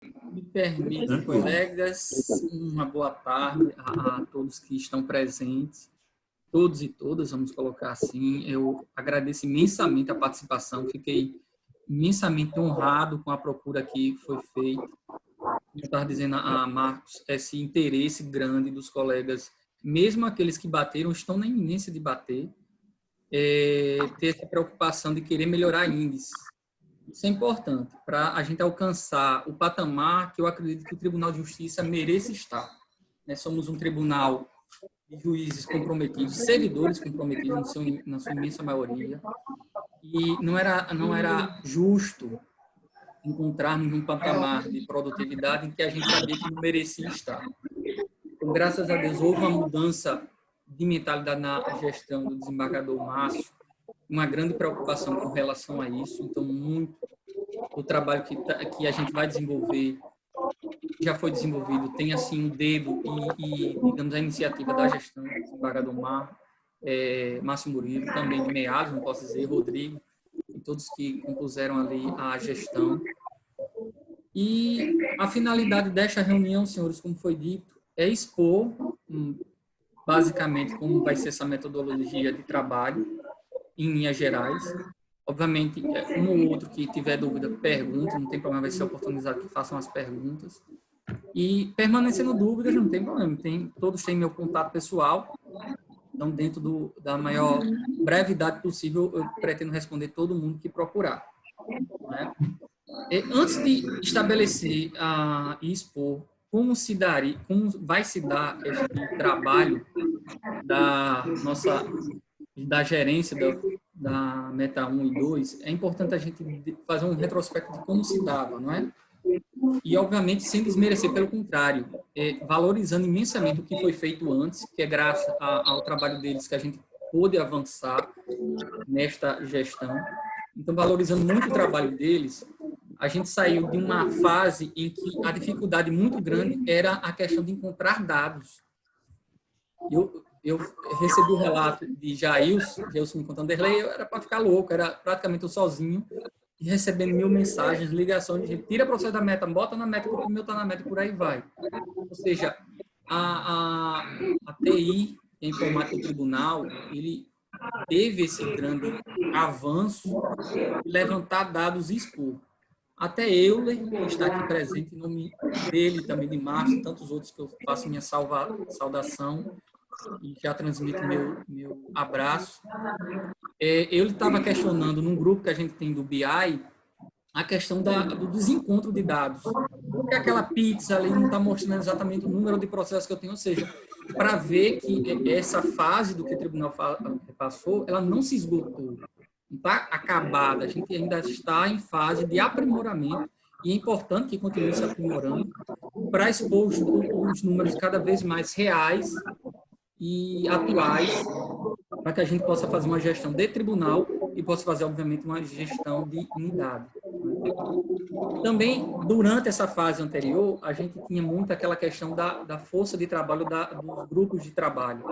Me permite, colegas, uma boa tarde a todos que estão presentes, todos e todas, vamos colocar assim. Eu agradeço imensamente a participação, fiquei imensamente honrado com a procura que foi feita. Como eu estava dizendo a Marcos, esse interesse grande dos colegas, mesmo aqueles que bateram, estão na iminência de bater, ter essa preocupação de querer melhorar índices. Isso é importante para a gente alcançar o patamar que eu acredito que o Tribunal de Justiça merece estar. Nós somos um tribunal de juízes comprometidos, servidores comprometidos na sua imensa maioria, e não era justo encontrarmos num patamar de produtividade em que a gente sabia que não merecia estar. Então, graças a Deus, houve uma mudança de mentalidade na gestão do desembargador Márcio, uma grande preocupação com relação a isso. Então, muito do trabalho que a gente vai desenvolver, já foi desenvolvido, tem assim um dedo digamos, a iniciativa da gestão do desembargador Márcio Murilo, também de meados, não posso dizer, Rodrigo, e todos que compuseram ali a gestão. E a finalidade desta reunião, senhores, como foi dito, é expor basicamente como vai ser essa metodologia de trabalho em linhas gerais. Obviamente, um ou outro que tiver dúvida, pergunte, não tem problema, vai ser oportunizado que façam as perguntas. E permanecendo dúvidas, não tem problema, todos têm meu contato pessoal, então dentro da maior brevidade possível, eu pretendo responder todo mundo que procurar. Né? Antes de estabelecer e expor como vai se dar este trabalho da gerência da Meta 1 e 2, é importante a gente fazer um retrospecto de como se dava, não é? E, obviamente, sem desmerecer, pelo contrário, valorizando imensamente o que foi feito antes, que é graças ao trabalho deles que a gente pôde avançar nesta gestão. Então, valorizando muito o trabalho deles, a gente saiu de uma fase em que a dificuldade muito grande era a questão de encontrar dados. Eu recebi o relato de Jailson me contando, Derlei, eu era para ficar louco, era praticamente eu sozinho, e recebendo 1000 mensagens, ligações de gente, tira para você da meta, bota na meta, porque o meu está na meta, por aí vai. Ou seja, a TI, a informática do tribunal, ele teve esse grande avanço de levantar dados e expor. Até Euler, que está aqui presente, em nome dele, também de Márcio, e tantos outros que eu faço minha saudação, e já transmito meu abraço. Ele estava questionando, num grupo que a gente tem do BI, a questão do desencontro de dados. Porque aquela pizza ali não está mostrando exatamente o número de processos que eu tenho, ou seja, para ver que essa fase do que o tribunal passou, ela não se esgotou, não está acabada, a gente ainda está em fase de aprimoramento, e é importante que continue se aprimorando para expor os números cada vez mais reais e atuais, para que a gente possa fazer uma gestão de tribunal e possa fazer, obviamente, uma gestão de unidade. Também, durante essa fase anterior, a gente tinha muito aquela questão da força de trabalho dos grupos de trabalho.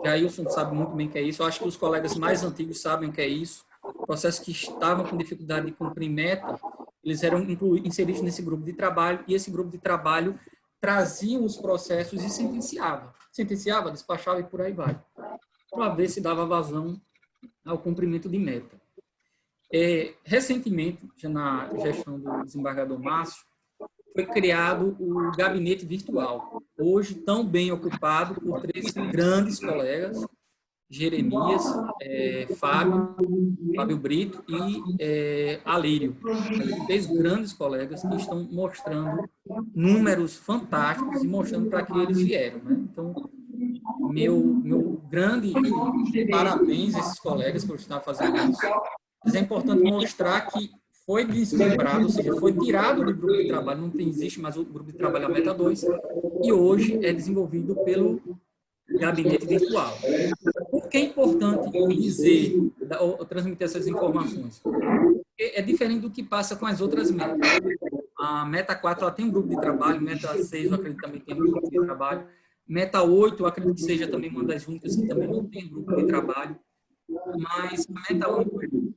Jailson sabe muito bem o que é isso, eu acho que os colegas mais antigos sabem o que é isso. Processos que estavam com dificuldade de cumprir meta, eles eram inseridos nesse grupo de trabalho, e esse grupo de trabalho trazia os processos e sentenciava, despachava e por aí vai, para ver se dava vazão ao cumprimento de meta. Recentemente, já na gestão do desembargador Márcio, foi criado o gabinete virtual, hoje tão bem ocupado por 3 grandes colegas, Jeremias, Fábio Brito e Alírio. 3 grandes colegas que estão mostrando números fantásticos e mostrando para que eles vieram. Né? Então, meu grande parabéns a esses colegas por estar fazendo isso. Mas é importante mostrar que foi desmembrado, ou seja, foi tirado do grupo de trabalho, não existe mais o grupo de trabalho a Meta 2, e hoje é desenvolvido pelo gabinete virtual. Por que é importante dizer ou transmitir essas informações? Porque é diferente do que passa com as outras metas. A Meta 4 ela tem um grupo de trabalho, Meta 6 eu acredito também tem um grupo de trabalho, Meta 8 eu acredito que seja também uma das únicas que também não tem grupo de trabalho, mas a Meta 1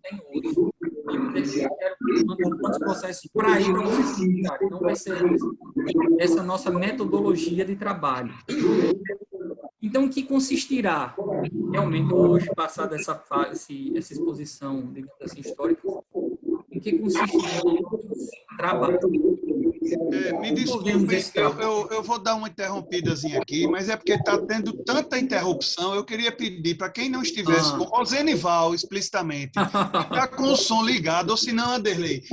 tem outro. eu quero mandar tantos processos para ir para vocês publicarem. Então, vai ser essa nossa metodologia de trabalho. Então, o que consistirá? Realmente, hoje, passada essa fase, essa exposição, digamos assim, histórica, em que consistirá o trabalho? Me desculpem, eu vou dar uma interrompidazinha aqui, mas é porque está tendo tanta interrupção. Eu queria pedir para quem não estivesse com Rosenival explicitamente, ficar com o som ligado, ou se não, Anderley,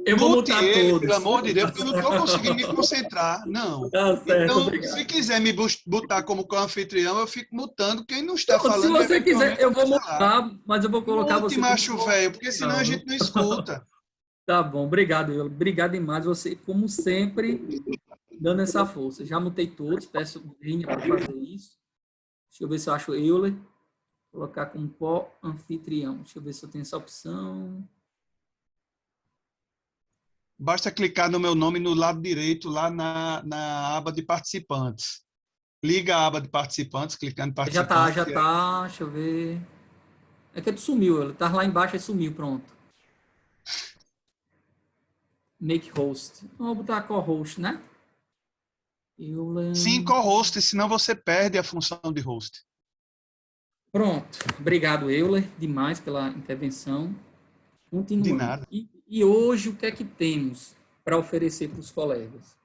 eu vou mutar ele, todos. pelo amor de Deus, porque eu não estou conseguindo me concentrar, não. Tá certo, então, obrigado. Se quiser me botar como co-anfitrião, eu fico mutando quem não está falando. Se você quiser, eu vou mutar, mas eu vou colocar você como macho velho, porque senão a gente não escuta. Tá bom, obrigado, Euler. Obrigado demais. Você, como sempre, dando essa força. Já mutei todos, peço Virginia para fazer isso. Deixa eu ver se eu acho Euler. Colocar como co-anfitrião. Deixa eu ver se eu tenho essa opção. Basta clicar no meu nome no lado direito, lá na aba de participantes. Liga a aba de participantes, clicando em participantes. Já tá. Deixa eu ver. É que tu sumiu, ele tá lá embaixo e sumiu, pronto. Make host. Vamos botar co-host, né? Sim, co-host, senão você perde a função de host. Pronto. Obrigado, Euler, demais pela intervenção. Continuando. De nada. E hoje, o que é que temos para oferecer para os colegas?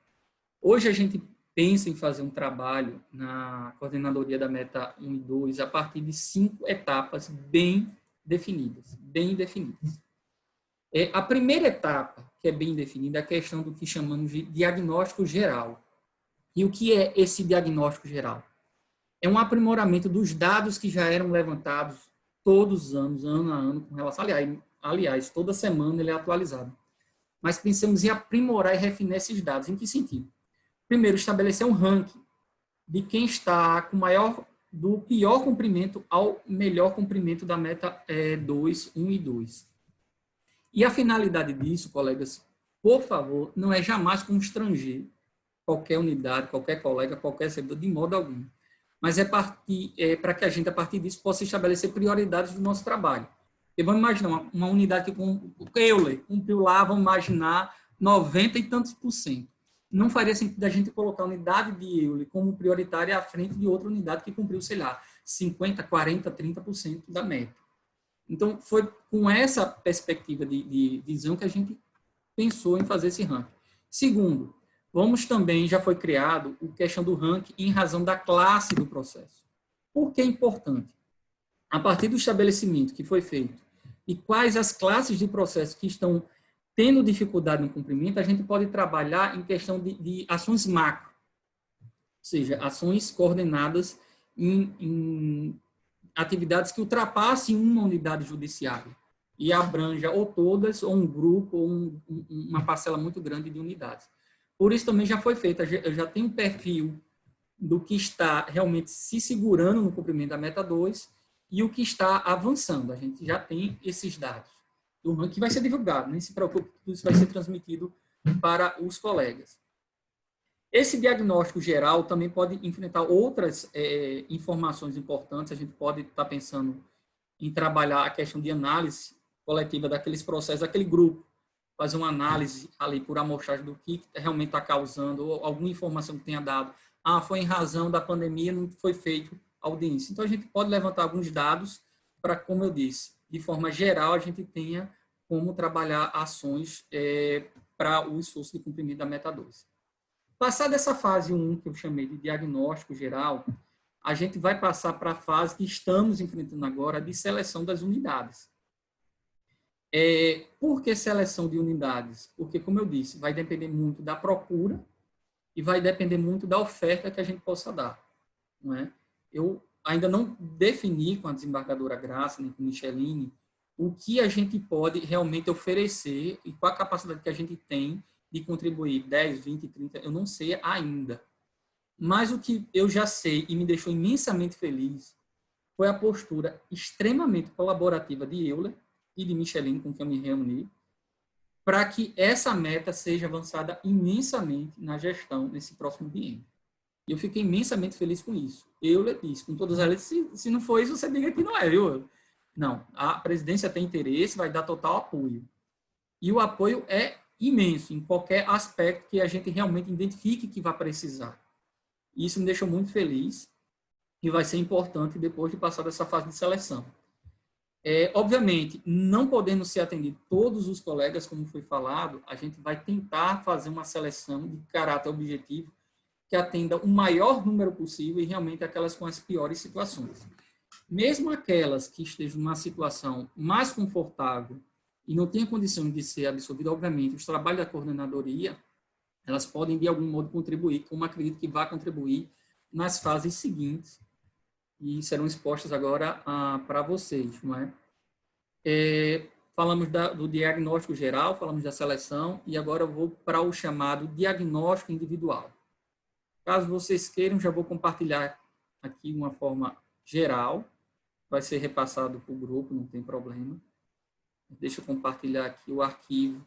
Hoje a gente pensa em fazer um trabalho na coordenadoria da Meta 1 e 2 a partir de 5 etapas bem definidas. A primeira etapa, que é bem definida, é a questão do que chamamos de diagnóstico geral. E o que é esse diagnóstico geral? É um aprimoramento dos dados que já eram levantados todos os anos, ano a ano, com relação... Aliás, toda semana ele é atualizado. Mas pensamos em aprimorar e refinar esses dados. Em que sentido? Primeiro, estabelecer um ranking de quem está com do pior cumprimento ao melhor cumprimento da meta 2, 1 e 2. E a finalidade disso, colegas, por favor, não é jamais constranger qualquer unidade, qualquer colega, qualquer servidor, de modo algum. Mas para que a gente, a partir disso, possa estabelecer prioridades do nosso trabalho. Porque vamos imaginar uma unidade que com o Euler cumpriu lá, vamos imaginar 90 e tantos %. Não faria sentido a gente colocar a unidade de Euler como prioritária à frente de outra unidade que cumpriu, sei lá, 50, 40, 30% da meta. Então, foi com essa perspectiva de visão que a gente pensou em fazer esse ranking. Segundo, já foi criado a questão do ranking em razão da classe do processo. Por que é importante? A partir do estabelecimento que foi feito e quais as classes de processo que estão tendo dificuldade no cumprimento, a gente pode trabalhar em questão de ações macro, ou seja, ações coordenadas em atividades que ultrapassem uma unidade judiciária e abranja ou todas, ou um grupo, ou uma parcela muito grande de unidades. Por isso também já foi feito, eu já tenho um perfil do que está realmente se segurando no cumprimento da meta 2 e o que está avançando. A gente já tem esses dados do ranking que vai ser divulgado, nem se preocupe, isso vai ser transmitido para os colegas. Esse diagnóstico geral também pode enfrentar outras informações importantes. A gente pode estar pensando em trabalhar a questão de análise coletiva daqueles processos, daquele grupo, fazer uma análise ali por amostragem do que realmente está causando, ou alguma informação que tenha dado. Foi em razão da pandemia, não foi feito audiência. Então, a gente pode levantar alguns dados para, como eu disse, de forma geral, a gente tenha como trabalhar ações para o esforço de cumprimento da meta 2. Passada essa fase 1, que eu chamei de diagnóstico geral, a gente vai passar para a fase que estamos enfrentando agora, de seleção das unidades. Por que seleção de unidades? Porque, como eu disse, vai depender muito da procura e vai depender muito da oferta que a gente possa dar. Não é? Eu ainda não defini com a desembargadora Graça, nem com a Micheline, o que a gente pode realmente oferecer e qual a capacidade que a gente tem de contribuir, 10, 20, 30, eu não sei ainda. Mas o que eu já sei e me deixou imensamente feliz foi a postura extremamente colaborativa de Euler e de Micheline, com quem eu me reuni, para que essa meta seja avançada imensamente na gestão nesse próximo biênio. E eu fiquei imensamente feliz com isso. Euler disse, com todas elas, se não for isso, você diga que não é, viu? Não, a presidência tem interesse, vai dar total apoio. E o apoio é imenso em qualquer aspecto que a gente realmente identifique que vai precisar. Isso me deixa muito feliz e vai ser importante depois de passar dessa fase de seleção. Obviamente, não podendo ser atendido todos os colegas, como foi falado, a gente vai tentar fazer uma seleção de caráter objetivo que atenda o maior número possível e realmente aquelas com as piores situações. Mesmo aquelas que estejam numa situação mais confortável e não tenham condições de ser absorvidas, obviamente, os trabalhos da coordenadoria, elas podem, de algum modo, contribuir, como acredito que vai contribuir nas fases seguintes, e serão expostas agora para vocês. Não é? Falamos do diagnóstico geral, falamos da seleção, e agora eu vou para o chamado diagnóstico individual. Caso vocês queiram, já vou compartilhar aqui uma forma geral, vai ser repassado para o grupo, não tem problema. Deixa eu compartilhar aqui o arquivo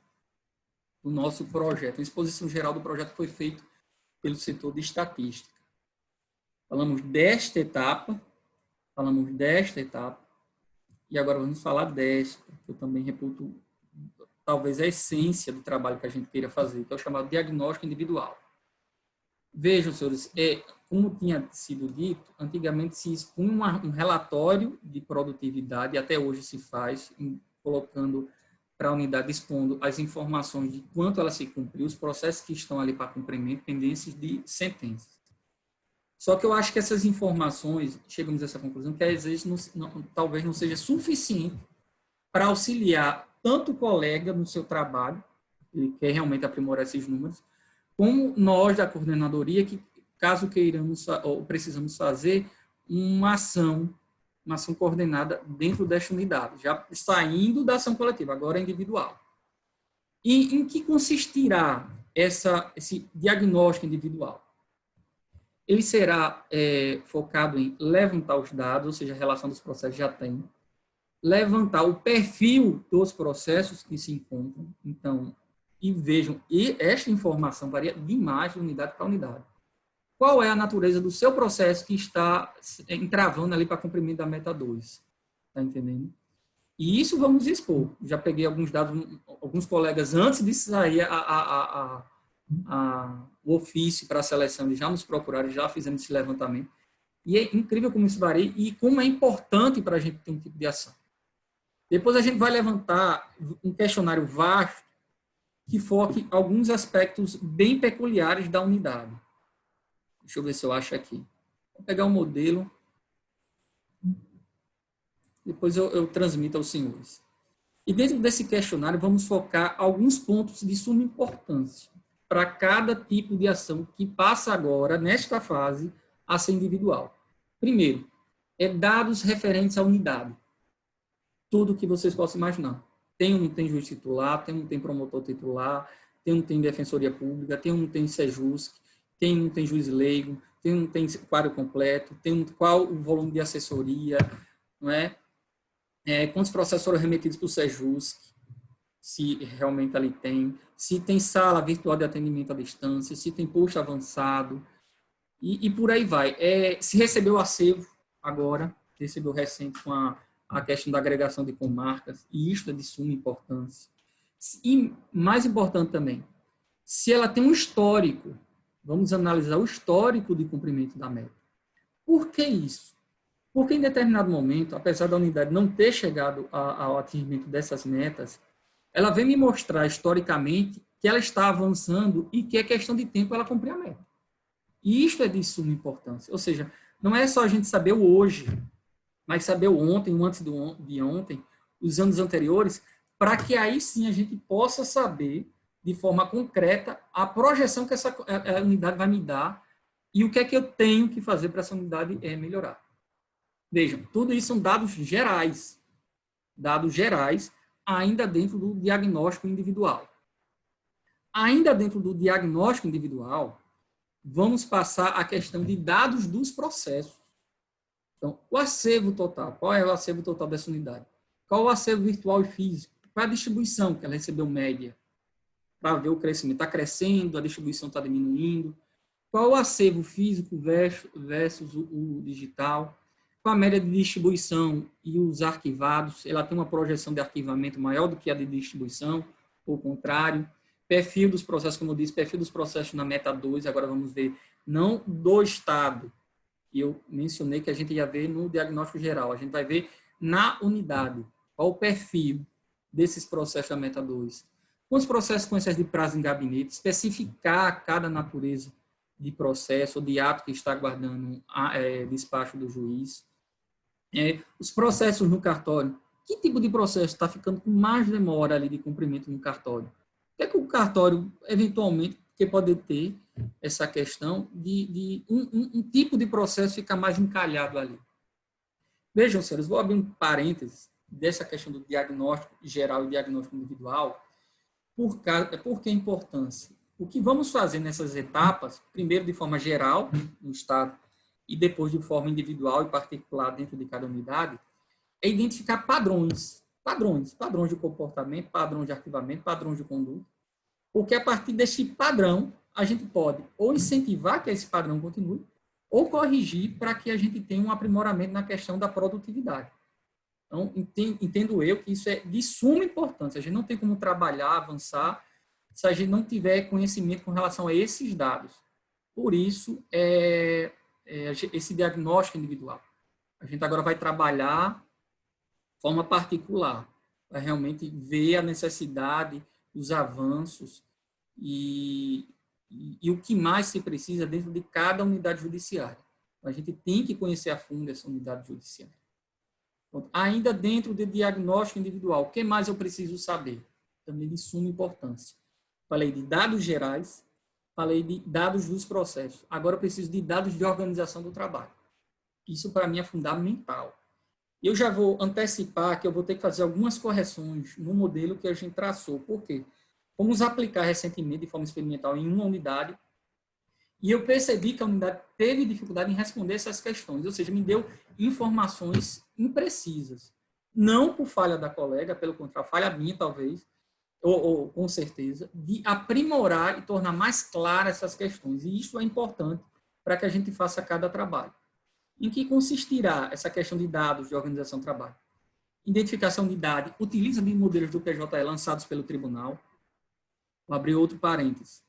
do nosso projeto. A exposição geral do projeto foi feita pelo setor de estatística. Falamos desta etapa, e agora vamos falar desta, que eu também reputo talvez a essência do trabalho que a gente queira fazer, que é o chamado diagnóstico individual. Vejam, senhores, como tinha sido dito, antigamente se expunha um relatório de produtividade, até hoje se faz, colocando para a unidade, expondo as informações de quanto ela se cumpriu, os processos que estão ali para cumprimento, pendências de sentenças. Só que eu acho que essas informações, chegamos a essa conclusão, que às vezes talvez não seja suficiente para auxiliar tanto o colega no seu trabalho, ele quer realmente aprimorar esses números, como nós da coordenadoria, que caso queiramos ou precisamos fazer uma ação coordenada dentro desta unidade, já saindo da ação coletiva, agora é individual. E em que consistirá esse diagnóstico individual? Ele será focado em levantar os dados, ou seja, a relação dos processos já tem, levantar o perfil dos processos que se encontram, então, e vejam, e esta informação varia demais de unidade para unidade. Qual é a natureza do seu processo que está entravando ali para cumprimento da meta 2? Está entendendo? E isso vamos expor. Já peguei alguns dados, alguns colegas, antes de sair o ofício para a seleção, eles já nos procuraram, já fizemos esse levantamento. E é incrível como isso varia e como é importante para a gente ter um tipo de ação. Depois a gente vai levantar um questionário vasto que foque alguns aspectos bem peculiares da unidade. Deixa eu ver se eu acho aqui. Vou pegar um modelo. Depois eu transmito aos senhores. E dentro desse questionário vamos focar alguns pontos de suma importância para cada tipo de ação que passa agora, nesta fase, a ser individual. Primeiro, dados referentes à unidade. Tudo que vocês possam imaginar. Tem ou não tem juiz titular, tem ou não tem promotor titular, tem ou não tem defensoria pública, tem ou não tem SEJUSC, tem ou não tem juiz leigo, tem ou não tem quadro completo, tem qual o volume de assessoria, não é? Quantos processos foram remetidos para o SEJUSC, se realmente ali tem, se tem sala virtual de atendimento à distância, se tem posto avançado, e por aí vai. Se recebeu o acervo agora, recebeu recente com a questão da agregação de comarcas, e isso é de suma importância. E, mais importante também, se ela tem um histórico, vamos analisar o histórico de cumprimento da meta. Por que isso? Porque em determinado momento, apesar da unidade não ter chegado ao atingimento dessas metas, ela vem me mostrar historicamente que ela está avançando e que é questão de tempo ela cumprir a meta. E isso é de suma importância. Ou seja, não é só a gente saber o hoje, mas saber o ontem, o antes de ontem, os anos anteriores, para que aí sim a gente possa saber, de forma concreta, a projeção que essa unidade vai me dar e o que é que eu tenho que fazer para essa unidade melhorar. Vejam, tudo isso são dados gerais, ainda dentro do diagnóstico individual. Ainda dentro do diagnóstico individual, vamos passar a questão de dados dos processos. Então, o acervo total, qual é o acervo total dessa unidade? Qual o acervo virtual e físico? Qual é a distribuição que ela recebeu média? Para ver o crescimento. Está crescendo, a distribuição está diminuindo. Qual o acervo físico versus o digital? Qual a média de distribuição e os arquivados? Ela tem uma projeção de arquivamento maior do que a de distribuição ou contrário. Perfil dos processos, como eu disse, perfil dos processos na meta 2, agora vamos ver, não do estado, e eu mencionei que a gente ia ver no diagnóstico geral, a gente vai ver na unidade, qual o perfil desses processos da meta 2. Quantos processos com excesso de prazo em gabinete, especificar cada natureza de processo ou de ato que está aguardando despacho do juiz. Os processos no cartório. Que tipo de processo está ficando com mais demora ali de cumprimento no cartório? O que é que o cartório, eventualmente, que pode ter essa questão de um tipo de processo ficar mais encalhado ali? Vejam, senhores, vou abrir um parênteses dessa questão do diagnóstico geral e diagnóstico individual. Por que a importância? O que vamos fazer nessas etapas, primeiro de forma geral, no Estado, e depois de forma individual e particular dentro de cada unidade, é identificar padrões de comportamento, padrões de arquivamento, padrões de conduta, porque a partir desse padrão, a gente pode ou incentivar que esse padrão continue, ou corrigir para que a gente tenha um aprimoramento na questão da produtividade. Então, entendo eu que isso é de suma importância. A gente não tem como trabalhar, avançar, se a gente não tiver conhecimento com relação a esses dados. Por isso, esse diagnóstico individual. A gente agora vai trabalhar de forma particular, para realmente ver a necessidade, os avanços e o que mais se precisa dentro de cada unidade judiciária. A gente tem que conhecer a fundo essa unidade judiciária. Ainda dentro do diagnóstico individual, o que mais eu preciso saber? Também de suma importância. Falei de dados gerais, falei de dados dos processos. Agora eu preciso de dados de organização do trabalho. Isso, para mim, é fundamental. Eu já vou antecipar que eu vou ter que fazer algumas correções no modelo que a gente traçou. Por quê? Vamos aplicar recentemente, de forma experimental, em uma unidade, e eu percebi que a unidade teve dificuldade em responder essas questões, ou seja, me deu informações imprecisas. Não por falha da colega, pelo contrário, falha minha, talvez, ou com certeza, de aprimorar e tornar mais claras essas questões. E isso é importante para que a gente faça cada trabalho. Em que consistirá essa questão de dados de organização do trabalho? Identificação de idade, utiliza de modelos do PJE lançados pelo tribunal. Vou abrir outro parênteses.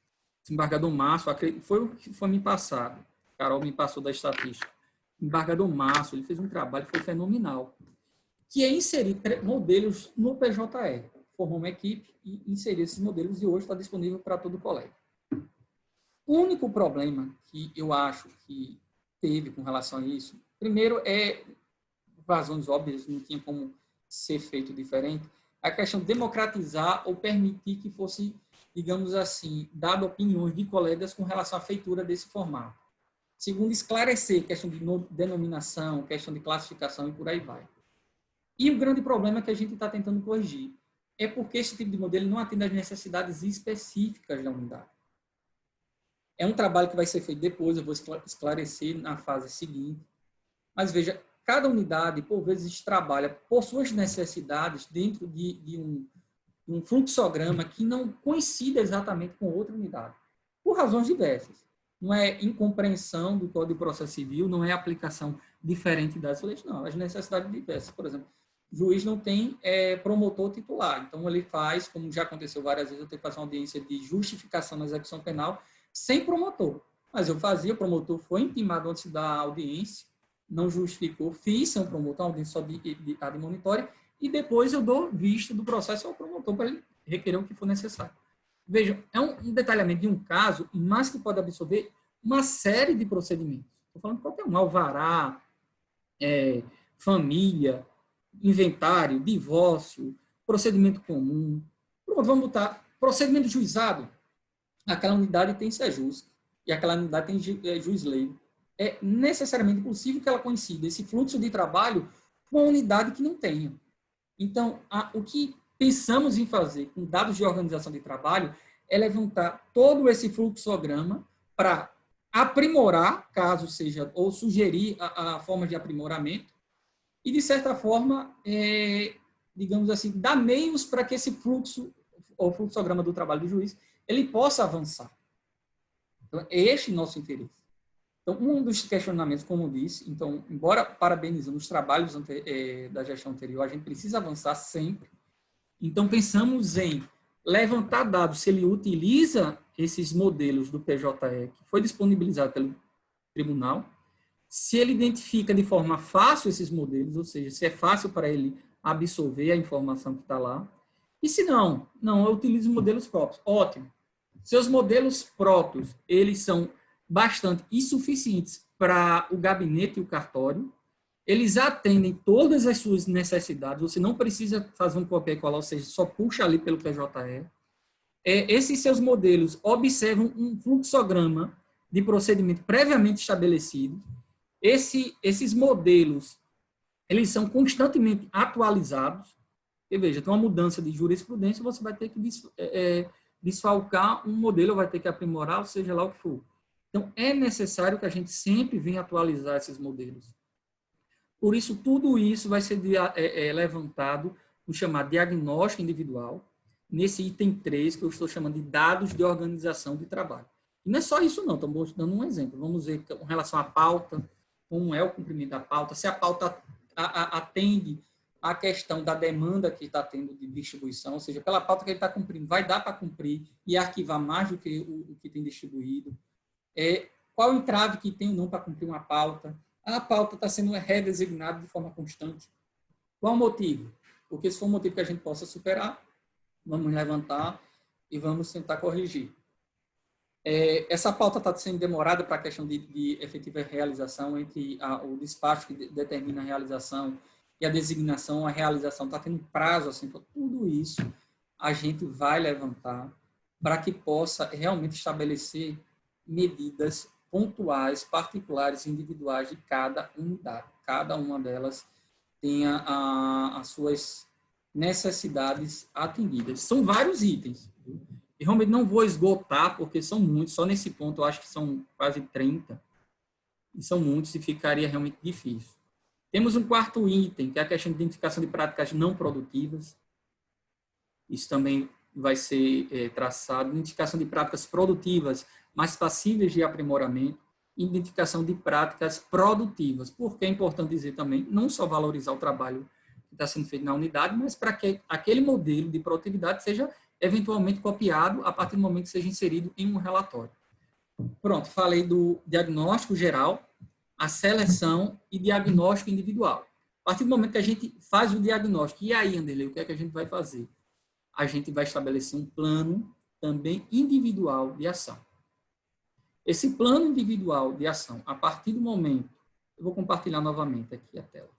Desembargador Márcio, foi o que foi me passado. Carol me passou da estatística. Desembargador Márcio, ele fez um trabalho que foi fenomenal, que é inserir modelos no PJE. Formou uma equipe e inseriu esses modelos e hoje está disponível para todo colega. O único problema que eu acho que teve com relação a isso, primeiro razões óbvias, não tinha como ser feito diferente, a questão de democratizar ou permitir que fosse, digamos assim, dado opiniões de colegas com relação à feitura desse formato. Segundo, esclarecer questão de denominação, questão de classificação e por aí vai. E o grande problema que a gente está tentando corrigir é porque esse tipo de modelo não atende às necessidades específicas da unidade. É um trabalho que vai ser feito depois, eu vou esclarecer na fase seguinte. Mas veja, cada unidade, por vezes, trabalha por suas necessidades dentro de um fluxograma que não coincide exatamente com outra unidade, por razões diversas. Não é incompreensão do Código de Processo Civil, não é aplicação diferente das leis, não. As necessidades diversas. Por exemplo, o juiz não tem promotor titular, então ele faz, como já aconteceu várias vezes, eu tenho que fazer uma audiência de justificação na execução penal sem promotor. Mas eu fazia, o promotor foi intimado antes da audiência, não justificou, fiz sem um promotor, uma audiência só de monitória, e depois eu dou vista do processo ao promotor para ele requerer o que for necessário. Vejam, é um detalhamento de um caso, mas que pode absorver uma série de procedimentos. Estou falando de qualquer um, alvará, família, inventário, divórcio, procedimento comum. Pronto, vamos botar procedimento juizado. Aquela unidade tem SEJUSC e aquela unidade tem juiz leigo. É necessariamente possível que ela coincida esse fluxo de trabalho com uma unidade que não tenha. Então, o que pensamos em fazer com dados de organização de trabalho é levantar todo esse fluxograma para aprimorar, caso seja, ou sugerir a forma de aprimoramento e, de certa forma, digamos assim, dar meios para que esse fluxo, o fluxograma do trabalho do juiz, ele possa avançar. Então, é este nosso interesse. Então, um dos questionamentos, como eu disse, então, embora parabenizando os trabalhos da gestão anterior, a gente precisa avançar sempre. Então, pensamos em levantar dados, se ele utiliza esses modelos do PJE, que foi disponibilizado pelo tribunal, se ele identifica de forma fácil esses modelos, ou seja, se é fácil para ele absorver a informação que está lá, e se não, eu utilizo modelos próprios. Ótimo. Seus modelos próprios, eles são bastante insuficientes para o gabinete e o cartório, eles atendem todas as suas necessidades, você não precisa fazer um copia e colar, ou seja, só puxa ali pelo PJE. Esses seus modelos observam um fluxograma de procedimento previamente estabelecido. Esses modelos, eles são constantemente atualizados. E veja, tem uma mudança de jurisprudência, você vai ter que desfalcar um modelo, vai ter que aprimorar, ou seja lá o que for. Então, é necessário que a gente sempre venha atualizar esses modelos. Por isso, tudo isso vai ser levantado no chamado diagnóstico individual, nesse item 3, que eu estou chamando de dados de organização de trabalho. E não é só isso, não. Estamos dando um exemplo. Vamos ver com relação à pauta, como é o cumprimento da pauta, se a pauta atende à questão da demanda que está tendo de distribuição, ou seja, pela pauta que ele está cumprindo, vai dar para cumprir e arquivar mais do que o que tem distribuído. Qual o entrave que tem ou não para cumprir uma pauta? A pauta está sendo redesignada de forma constante. Qual o motivo? Porque se for um motivo que a gente possa superar, vamos levantar e vamos tentar corrigir. Essa pauta está sendo demorada para a questão de efetiva realização, entre o despacho que determina a realização e a designação, a realização está tendo prazo, assim, então, tudo isso a gente vai levantar para que possa realmente estabelecer medidas pontuais, particulares, individuais de cada unidade. Cada uma delas tenha as suas necessidades atendidas. São vários itens. Eu realmente não vou esgotar, porque são muitos. Só nesse ponto eu acho que são quase 30. E são muitos e ficaria realmente difícil. Temos um quarto item, que é a questão de identificação de práticas não produtivas. Isso também vai ser traçado. Identificação de práticas produtivas, mais passíveis de aprimoramento. Identificação de práticas produtivas. Porque é importante dizer também, não só valorizar o trabalho que está sendo feito na unidade, mas para que aquele modelo de produtividade seja eventualmente copiado a partir do momento que seja inserido em um relatório. Pronto, falei do diagnóstico geral, a seleção e diagnóstico individual. A partir do momento que a gente faz o diagnóstico, e aí, Anderlei, o que é que a gente vai fazer? A gente vai estabelecer um plano também individual de ação. Esse plano individual de ação, a partir do momento, eu vou compartilhar novamente aqui a tela.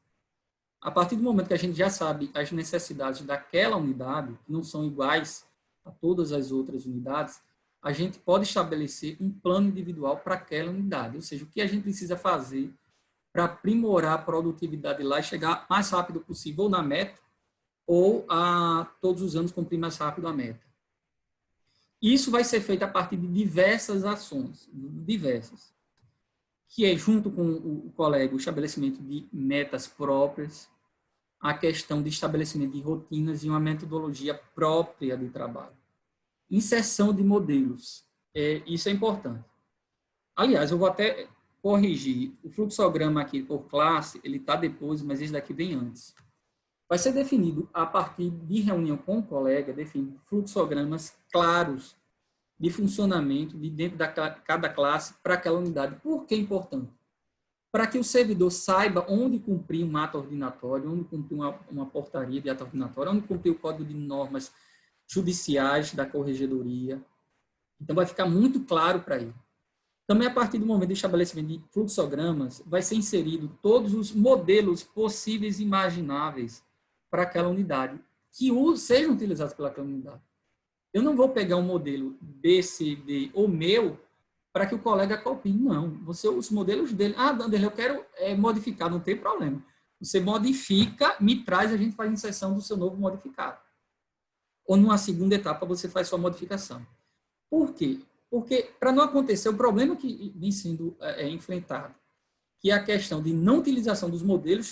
A partir do momento que a gente já sabe as necessidades daquela unidade, que não são iguais a todas as outras unidades, a gente pode estabelecer um plano individual para aquela unidade. Ou seja, o que a gente precisa fazer para aprimorar a produtividade lá e chegar mais rápido possível ou na meta, ou a todos os anos cumprir mais rápido a meta. Isso vai ser feito a partir de diversas ações, diversas, que é, junto com o colega, o estabelecimento de metas próprias, a questão de estabelecimento de rotinas e uma metodologia própria de trabalho. Inserção de modelos. Isso é importante. Aliás, eu vou até corrigir. O fluxograma aqui por classe, ele está depois, mas esse daqui vem antes. Vai ser definido, a partir de reunião com o colega, definido fluxogramas claros de funcionamento de dentro de cada classe para aquela unidade. Por que é importante? Para que o servidor saiba onde cumprir um ato ordinatório, onde cumprir uma portaria de ato ordinatório, onde cumprir o código de normas judiciais da corregedoria. Então, vai ficar muito claro para ele. Também, a partir do momento do estabelecimento de fluxogramas, vai ser inserido todos os modelos possíveis e imagináveis para aquela unidade, que sejam utilizados pelaquela unidade. Eu não vou pegar um modelo B, C, D ou meu para que o colega copie. Não. Os modelos dele... Anderlei, eu quero modificar, não tem problema. Você modifica, me traz, a gente faz a inserção do seu novo modificado. Ou numa segunda etapa você faz sua modificação. Por quê? Porque, para não acontecer, o problema que vem sendo enfrentado, que é a questão de não utilização dos modelos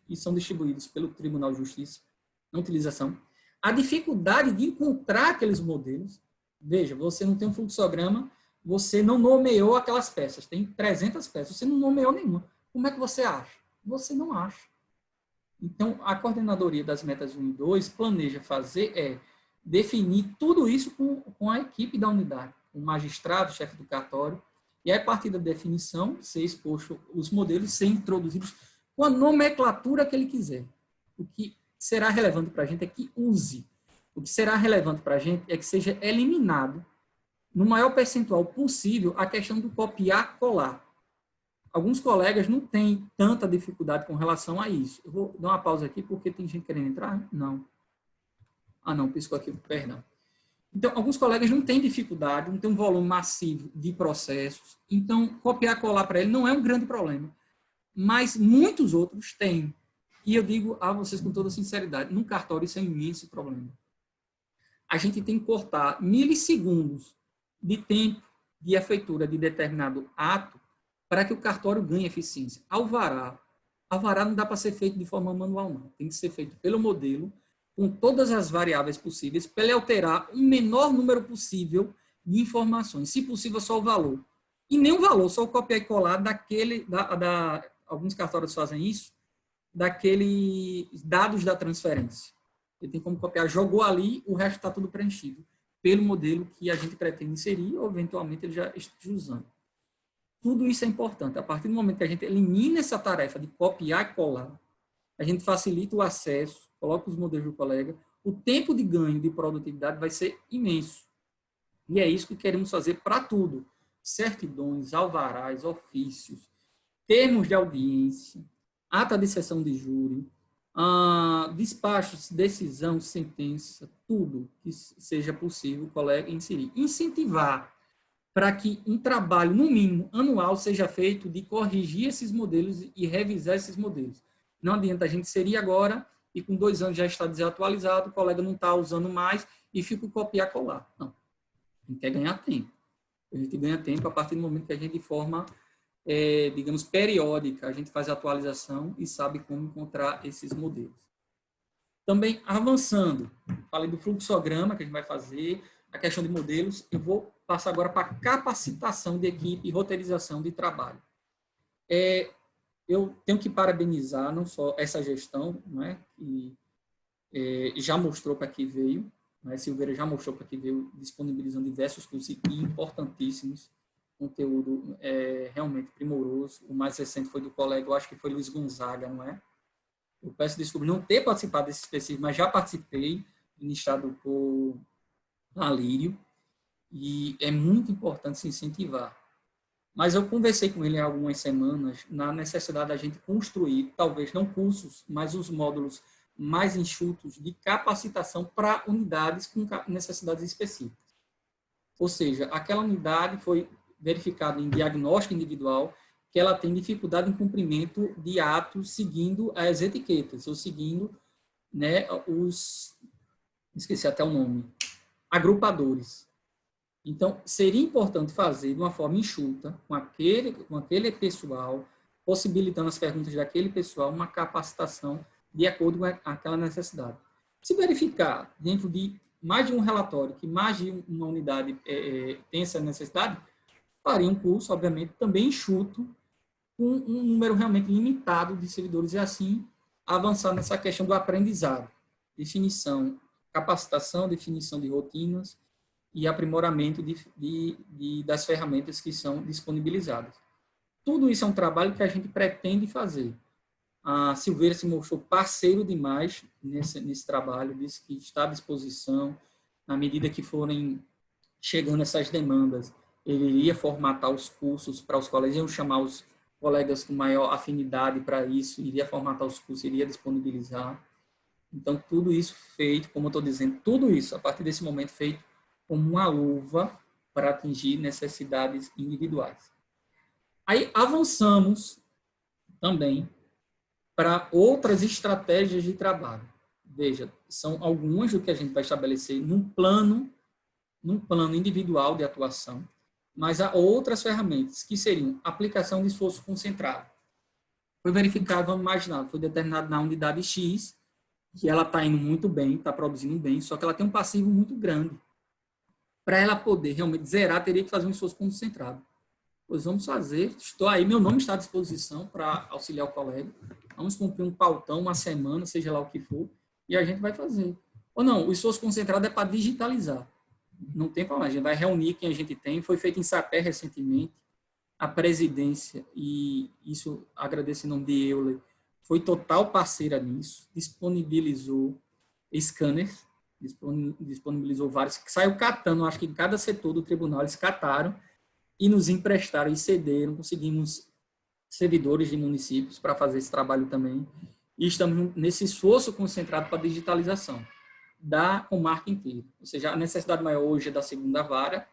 que são distribuídos pelo Tribunal de Justiça, não utilização, a dificuldade de encontrar aqueles modelos. Veja, você não tem um fluxograma, você não nomeou aquelas peças, tem 300 peças, você não nomeou nenhuma. Como é que você acha? Você não acha. Então, a coordenadoria das metas 1 e 2 planeja fazer definir tudo isso com a equipe da unidade, o magistrado, o chefe do cartório, e aí, a partir da definição, ser exposto os modelos, ser introduzidos com a nomenclatura que ele quiser. O que será relevante para a gente é que use. O que será relevante para a gente é que seja eliminado, no maior percentual possível, a questão do copiar-colar. Alguns colegas não têm tanta dificuldade com relação a isso. Eu vou dar uma pausa aqui, porque tem gente querendo entrar? Não. Ah, não, piscou aqui, perdão. Então, alguns colegas não têm dificuldade, não têm um volume massivo de processos. Então, copiar-colar para ele não é um grande problema. Mas muitos outros têm. E eu digo a vocês com toda sinceridade, no cartório isso é um imenso problema. A gente tem que cortar milissegundos de tempo de efeitura de determinado ato para que o cartório ganhe eficiência. Alvará não dá para ser feito de forma manual, não. Tem que ser feito pelo modelo, com todas as variáveis possíveis, para ele alterar o menor número possível de informações. Se possível, só o valor. E nem o valor, só o copiar e colar daquele... alguns cartórios fazem isso, daqueles dados da transferência. Ele tem como copiar, jogou ali, o resto está tudo preenchido, pelo modelo que a gente pretende inserir, ou eventualmente ele já esteja usando. Tudo isso é importante. A partir do momento que a gente elimina essa tarefa de copiar e colar, a gente facilita o acesso, coloca os modelos do colega, o tempo de ganho de produtividade vai ser imenso. E é isso que queremos fazer para tudo. Certidões, alvarás, ofícios, termos de audiência, ata de sessão de júri, despachos, decisão, sentença, tudo que seja possível o colega inserir. Incentivar para que um trabalho, no mínimo, anual, seja feito de corrigir esses modelos e revisar esses modelos. Não adianta a gente inserir agora e com 2 anos já está desatualizado, o colega não está usando mais e fica o copiar e colar. Não. A gente quer ganhar tempo. A gente ganha tempo a partir do momento que a gente, de forma, digamos, periódica, a gente faz a atualização e sabe como encontrar esses modelos. Também, avançando, falei do fluxograma que a gente vai fazer, a questão de modelos, eu vou passar agora para capacitação de equipe e roteirização de trabalho. Eu tenho que parabenizar não só essa gestão, não é, que já mostrou para que veio, né, Silveira já mostrou para que veio disponibilizando diversos cursos importantíssimos, conteúdo realmente primoroso. O mais recente foi do colega, eu acho que foi Luiz Gonzaga, não é? Eu peço desculpa não ter participado desse específico, mas já participei, ministrado por Alírio, e é muito importante se incentivar. Mas eu conversei com ele há algumas semanas na necessidade da gente construir, talvez não cursos, mas os módulos mais enxutos de capacitação para unidades com necessidades específicas. Ou seja, aquela unidade foi verificada em diagnóstico individual que ela tem dificuldade em cumprimento de atos seguindo as etiquetas, ou seguindo, né, esqueci até o nome, agrupadores. Então, seria importante fazer de uma forma enxuta, com aquele pessoal, possibilitando as perguntas daquele pessoal, uma capacitação de acordo com aquela necessidade. Se verificar dentro de mais de um relatório que mais de uma unidade tem essa necessidade, faria um curso, obviamente, também enxuto, com um número realmente limitado de servidores e assim avançar nessa questão do aprendizado, definição, capacitação, definição de rotinas, e aprimoramento das ferramentas que são disponibilizadas. Tudo isso é um trabalho que a gente pretende fazer. A Silveira se mostrou parceiro demais nesse trabalho, disse que está à disposição, na medida que forem chegando essas demandas, ele iria formatar os cursos para os colegas, iam chamar os colegas com maior afinidade para isso, iria formatar os cursos, iria disponibilizar. Então, tudo isso feito, como eu estou dizendo, tudo isso, a partir desse momento, feito como uma luva para atingir necessidades individuais. Aí avançamos também para outras estratégias de trabalho. Veja, são algumas do que a gente vai estabelecer num plano individual de atuação, mas há outras ferramentas que seriam aplicação de esforço concentrado. Foi verificado, vamos imaginar, foi determinado na unidade X, que ela está indo muito bem, está produzindo bem, só que ela tem um passivo muito grande. Para ela poder realmente zerar, teria que fazer um esforço concentrado. Pois vamos fazer, estou aí, meu nome está à disposição para auxiliar o colega. Vamos cumprir um pautão, uma semana, seja lá o que for, e a gente vai fazer. Ou não, o esforço concentrado é para digitalizar. Não tem problema, a gente vai reunir quem a gente tem. Foi feito em Sapé recentemente, a presidência, e isso agradeço em nome de Euler, foi total parceira nisso, disponibilizou scanners, disponibilizou vários, que saiu catando, acho que em cada setor do tribunal eles cataram e nos emprestaram e cederam, conseguimos servidores de municípios para fazer esse trabalho também, e estamos nesse esforço concentrado para a digitalização da comarca inteira. Ou seja, a necessidade maior hoje é da segunda vara,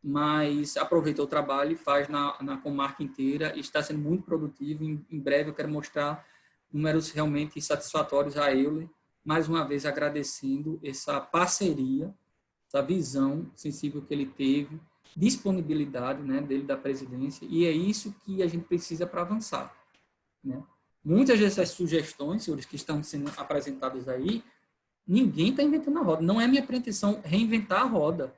mas aproveita o trabalho e faz na comarca inteira e está sendo muito produtivo. Em breve eu quero mostrar números realmente satisfatórios a Euler, mais uma vez agradecendo essa parceria, essa visão sensível que ele teve, disponibilidade, né, dele da presidência, e é isso que a gente precisa para avançar, né? Muitas dessas sugestões, senhores, que estão sendo apresentadas aí, ninguém está inventando a roda. Não é minha pretensão reinventar a roda.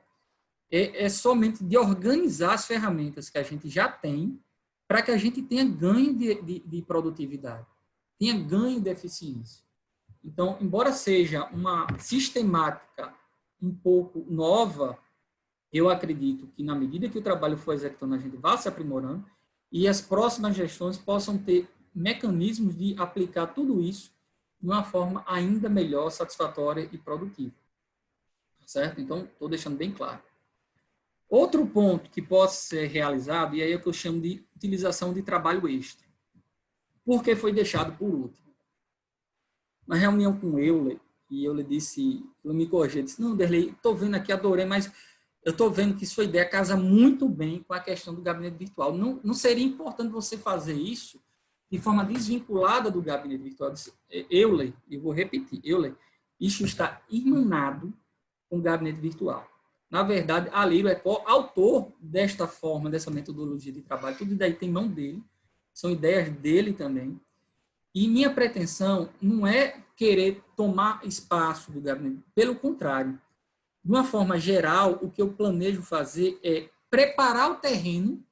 É somente de organizar as ferramentas que a gente já tem para que a gente tenha ganho de produtividade, tenha ganho de eficiência. Então, embora seja uma sistemática um pouco nova, eu acredito que, na medida que o trabalho for executando, a gente vá se aprimorando e as próximas gestões possam ter mecanismos de aplicar tudo isso de uma forma ainda melhor, satisfatória e produtiva. Certo? Então, estou deixando bem claro. Outro ponto que pode ser realizado, e aí é o que eu chamo de utilização de trabalho extra. Por que foi deixado por último? Na reunião com o Euler, e Euler disse, eu me corrigi, disse, não, Derlei, estou vendo aqui, adorei, mas eu estou vendo que sua ideia casa muito bem com a questão do gabinete virtual. Não seria importante você fazer isso de forma desvinculada do gabinete virtual? Disse, Euler, eu vou repetir, Euler, isso está irmanado com o gabinete virtual. Na verdade, Alírio é autor desta forma, dessa metodologia de trabalho. Tudo daí tem mão dele, são ideias dele também. E minha pretensão não é querer tomar espaço do gabinete, pelo contrário. De uma forma geral, o que eu planejo fazer é preparar o terreno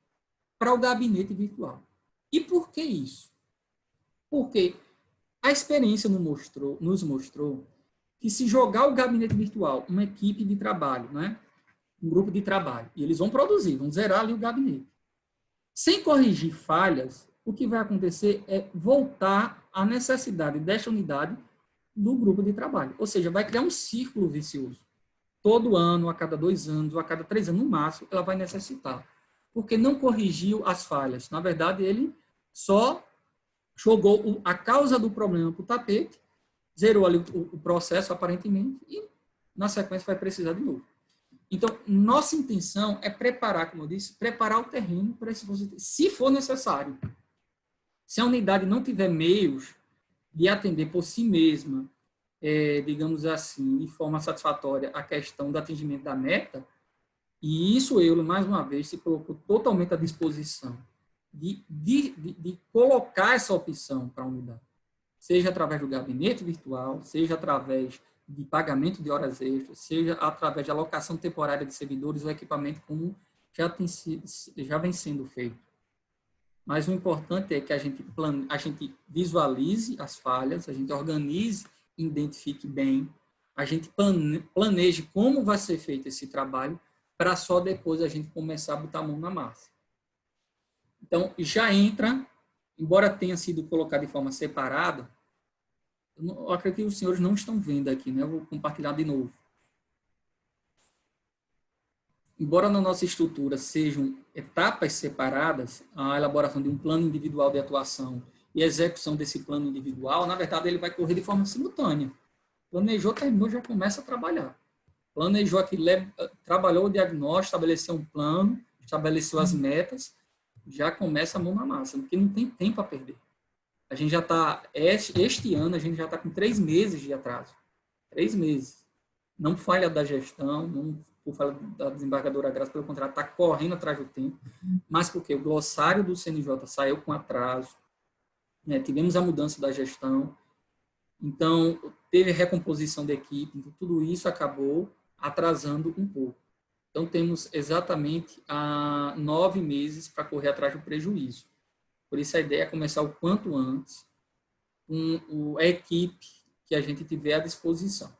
para o gabinete virtual. E por que isso? Porque a experiência nos mostrou que se jogar o gabinete virtual, uma equipe de trabalho, né? Um grupo de trabalho, e eles vão produzir, vão zerar ali o gabinete. Sem corrigir falhas, o que vai acontecer é voltar à necessidade desta unidade do grupo de trabalho. Ou seja, vai criar um círculo vicioso. Todo ano, a cada 2 anos, ou a cada 3 anos, no máximo, ela vai necessitar. Porque não corrigiu as falhas. Na verdade, ele só jogou a causa do problema para o tapete, zerou ali o processo, aparentemente, e, na sequência, vai precisar de novo. Então, nossa intenção é preparar, como eu disse, preparar o terreno para esse, se for necessário. Se a unidade não tiver meios de atender por si mesma, digamos assim, de forma satisfatória a questão do atingimento da meta, e isso eu, mais uma vez, se colocou totalmente à disposição de colocar essa opção para a unidade, seja através do gabinete virtual, seja através de pagamento de horas extras, seja através de alocação temporária de servidores ou equipamento, como já vem sendo feito. Mas o importante é que a gente visualize as falhas, a gente organize, identifique bem, a gente planeje como vai ser feito esse trabalho, para só depois a gente começar a botar a mão na massa. Então, já entra, embora tenha sido colocado de forma separada, eu acredito que os senhores não estão vendo aqui, né? Eu vou compartilhar de novo. Embora na nossa estrutura sejam etapas separadas, a elaboração de um plano individual de atuação e a execução desse plano individual, na verdade, ele vai correr de forma simultânea. Planejou, terminou, já começa a trabalhar. Planejou aqui, trabalhou o diagnóstico, estabeleceu um plano, estabeleceu as metas, já começa a mão na massa, porque não tem tempo a perder. A gente já está, este ano, a gente já está com 3 meses de atraso. 3 meses. Não falha da gestão, não por falha da desembargadora Graça, pelo contrário, está correndo atrás do tempo, mas porque o glossário do CNJ saiu com atraso, né? Tivemos a mudança da gestão, então teve recomposição da equipe, então tudo isso acabou atrasando um pouco. Então temos exatamente 9 meses para correr atrás do prejuízo. Por isso, a ideia é começar o quanto antes com a equipe que a gente tiver à disposição.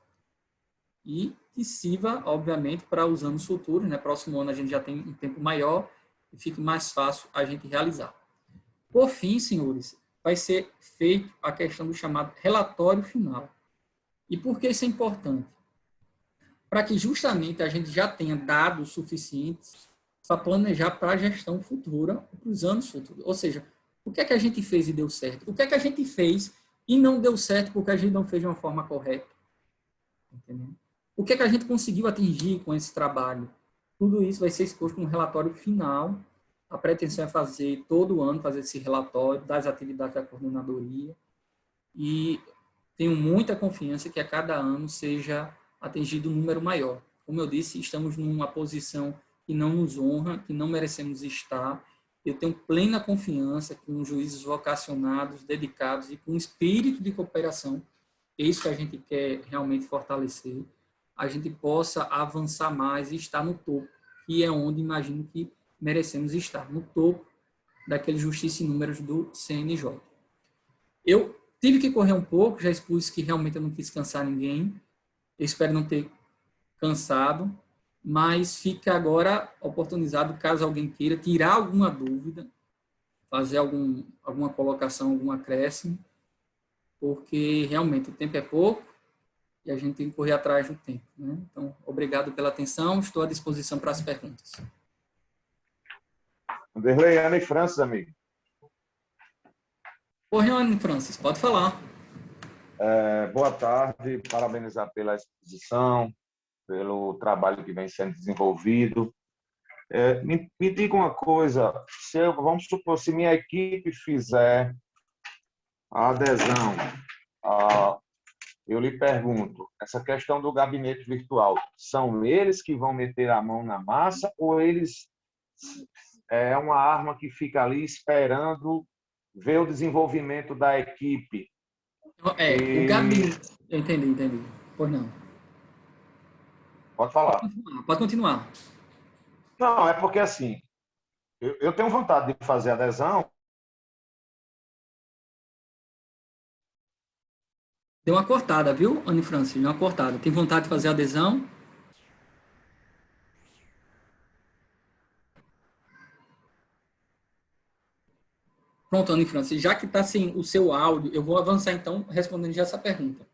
e que sirva, obviamente, para os anos futuros, né? Próximo ano a gente já tem um tempo maior e fica mais fácil a gente realizar. Por fim, senhores, vai ser feito a questão do chamado relatório final. E por que isso é importante? Para que justamente a gente já tenha dados suficientes para planejar para a gestão futura, para os anos futuros. Ou seja, o que é que a gente fez e deu certo? O que é que a gente fez e não deu certo porque a gente não fez de uma forma correta? Entendeu? O que é que a gente conseguiu atingir com esse trabalho? Tudo isso vai ser exposto no relatório final. A pretensão é fazer todo ano, fazer esse relatório das atividades da coordenadoria. E tenho muita confiança que a cada ano seja atingido um número maior. Como eu disse, estamos numa posição que não nos honra, que não merecemos estar. Eu tenho plena confiança que com juízes vocacionados, dedicados e com espírito de cooperação, é isso que a gente quer realmente fortalecer, a gente possa avançar mais e estar no topo, que é onde imagino que merecemos estar, no topo daquele justiça e números do CNJ. Eu tive que correr um pouco, já expus que realmente eu não quis cansar ninguém, eu espero não ter cansado, mas fica agora oportunizado, caso alguém queira tirar alguma dúvida, fazer alguma colocação, algum acréscimo, porque realmente o tempo é pouco e a gente tem que correr atrás do tempo, né? Então, obrigado pela atenção, estou à disposição para as perguntas. Vanderlei, Ana e Francis, amigo. Oi, Ana Francis, pode falar. Boa tarde, parabenizar pela exposição, pelo trabalho que vem sendo desenvolvido. Me diga uma coisa, vamos supor, se minha equipe fizer a adesão, eu lhe pergunto, essa questão do gabinete virtual, são eles que vão meter a mão na massa ou eles é uma arma que fica ali esperando ver o desenvolvimento da equipe? O gabinete... Entendi. Pois não. Pode falar. Pode continuar. Não, é porque assim, eu tenho vontade de fazer adesão. Deu uma cortada, viu, Anne Francis? Deu uma cortada. Tem vontade de fazer adesão? Pronto, Anne Francis, já que está sem o seu áudio, eu vou avançar então respondendo já essa pergunta.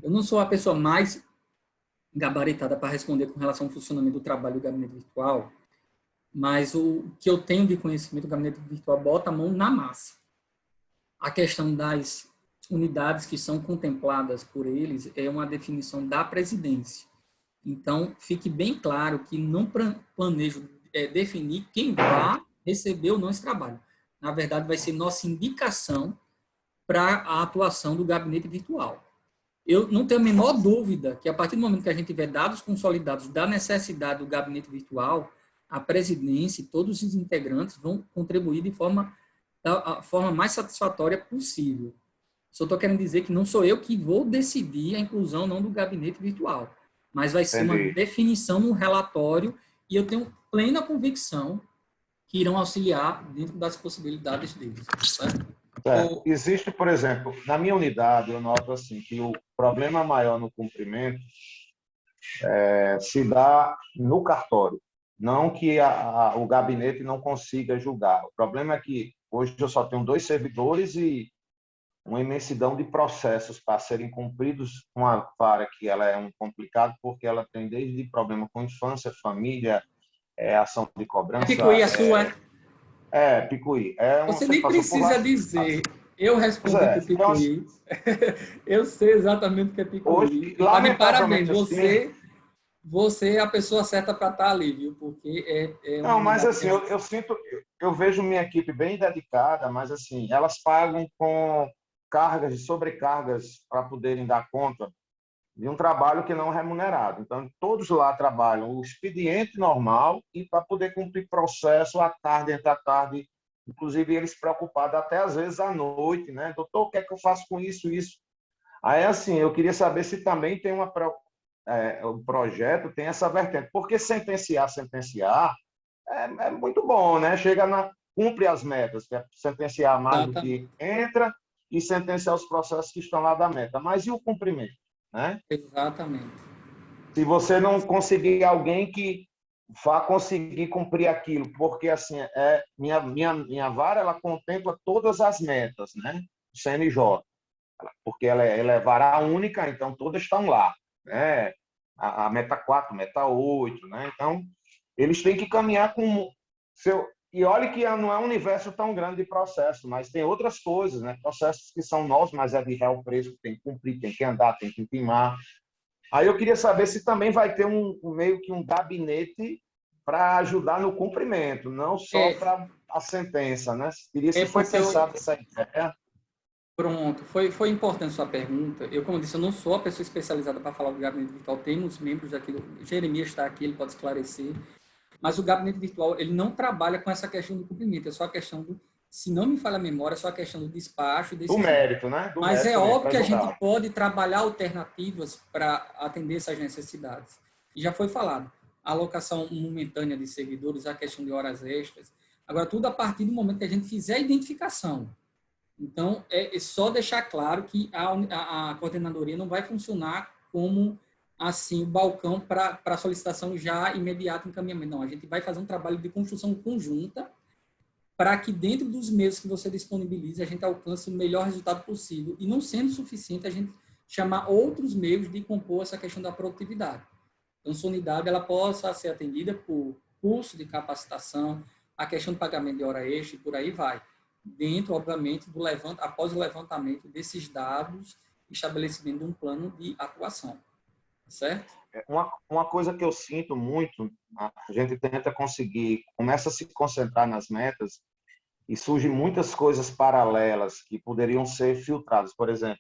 Eu não sou a pessoa mais gabaritada para responder com relação ao funcionamento do trabalho do gabinete virtual, mas o que eu tenho de conhecimento do gabinete virtual bota a mão na massa. A questão das unidades que são contempladas por eles é uma definição da presidência. Então, fique bem claro que não planejo definir quem vai receber ou não esse trabalho. Na verdade, vai ser nossa indicação para a atuação do gabinete virtual. Eu não tenho a menor dúvida que, a partir do momento que a gente tiver dados consolidados da necessidade do gabinete virtual, a presidência e todos os integrantes vão contribuir da forma mais satisfatória possível. Só estou querendo dizer que não sou eu que vou decidir a inclusão ou não do gabinete virtual, mas vai ser uma definição no relatório e eu tenho plena convicção que irão auxiliar dentro das possibilidades deles. Certo? Existe, por exemplo, na minha unidade, eu noto assim, que o problema maior no cumprimento se dá no cartório, não que o gabinete não consiga julgar. O problema é que hoje eu só tenho 2 servidores e uma imensidão de processos para serem cumpridos, uma vara que ela é um complicado porque ela tem desde problema com infância, família, ação de cobrança. Picuí, a sua? Picuí. Você nem precisa dizer. Eu respondo por Picuí. Eu sei exatamente o que é Picuí. Hoje, tá de parabéns. Você é a pessoa certa para estar ali, viu? Porque não, mas assim, eu vejo minha equipe bem dedicada, mas assim, elas pagam com cargas e sobrecargas para poderem dar conta de um trabalho que não é remunerado. Então, todos lá trabalham o expediente normal e para poder cumprir processo à tarde, entre a tarde, inclusive eles preocupados até às vezes à noite, né? Doutor, o que é que eu faço com isso? Aí, assim, eu queria saber se também tem o projeto tem essa vertente, porque sentenciar é muito bom, né? Cumpre as metas, que é sentenciar mais do que entra e sentenciar os processos que estão lá da meta. Mas e o cumprimento? Né? Exatamente. se você não conseguir alguém que vá conseguir cumprir aquilo, porque assim, minha vara ela contempla todas as metas, né? Do CNJ, porque ela é vara única, então todas estão lá, né? A meta 4, meta 8, né? Então, eles têm que caminhar com seu. E olha que não é um universo tão grande de processo, mas tem outras coisas, né? Processos que são novos, mas é de real preço, tem que cumprir, tem que andar, tem que intimar. Aí eu queria saber se também vai ter meio que um gabinete para ajudar no cumprimento, não só para a sentença, né? Queria se foi pensado essa ideia. Pronto, foi importante sua pergunta. Eu, como eu disse, eu não sou a pessoa especializada para falar do gabinete virtual. Temos membros aqui, o Jeremias está aqui, ele pode esclarecer. Mas o gabinete virtual, ele não trabalha com essa questão do cumprimento, é só a questão do, se não me falha a memória, é só a questão do despacho. Do mérito, né? Do Mas mérito é óbvio que a ajudar. gente pode trabalhar alternativas para atender essas necessidades. E já foi falado, a alocação momentânea de servidores, a questão de horas extras. Agora, tudo a partir do momento que a gente fizer a identificação. Então, é só deixar claro que a coordenadoria não vai funcionar como assim o balcão para solicitação já imediata em encaminhamento. Não, a gente vai fazer um trabalho de construção conjunta para que dentro dos meses que você disponibilize a gente alcance o melhor resultado possível e não sendo suficiente a gente chamar outros meios de compor essa questão da produtividade. Então, sua unidade ela possa ser atendida por curso de capacitação, a questão do pagamento de hora extra e por aí vai. Dentro, obviamente, após o levantamento desses dados, estabelecimento de um plano de atuação. Certo? Uma coisa que eu sinto muito, a gente tenta conseguir, começa a se concentrar nas metas e surgem muitas coisas paralelas que poderiam ser filtradas. Por exemplo,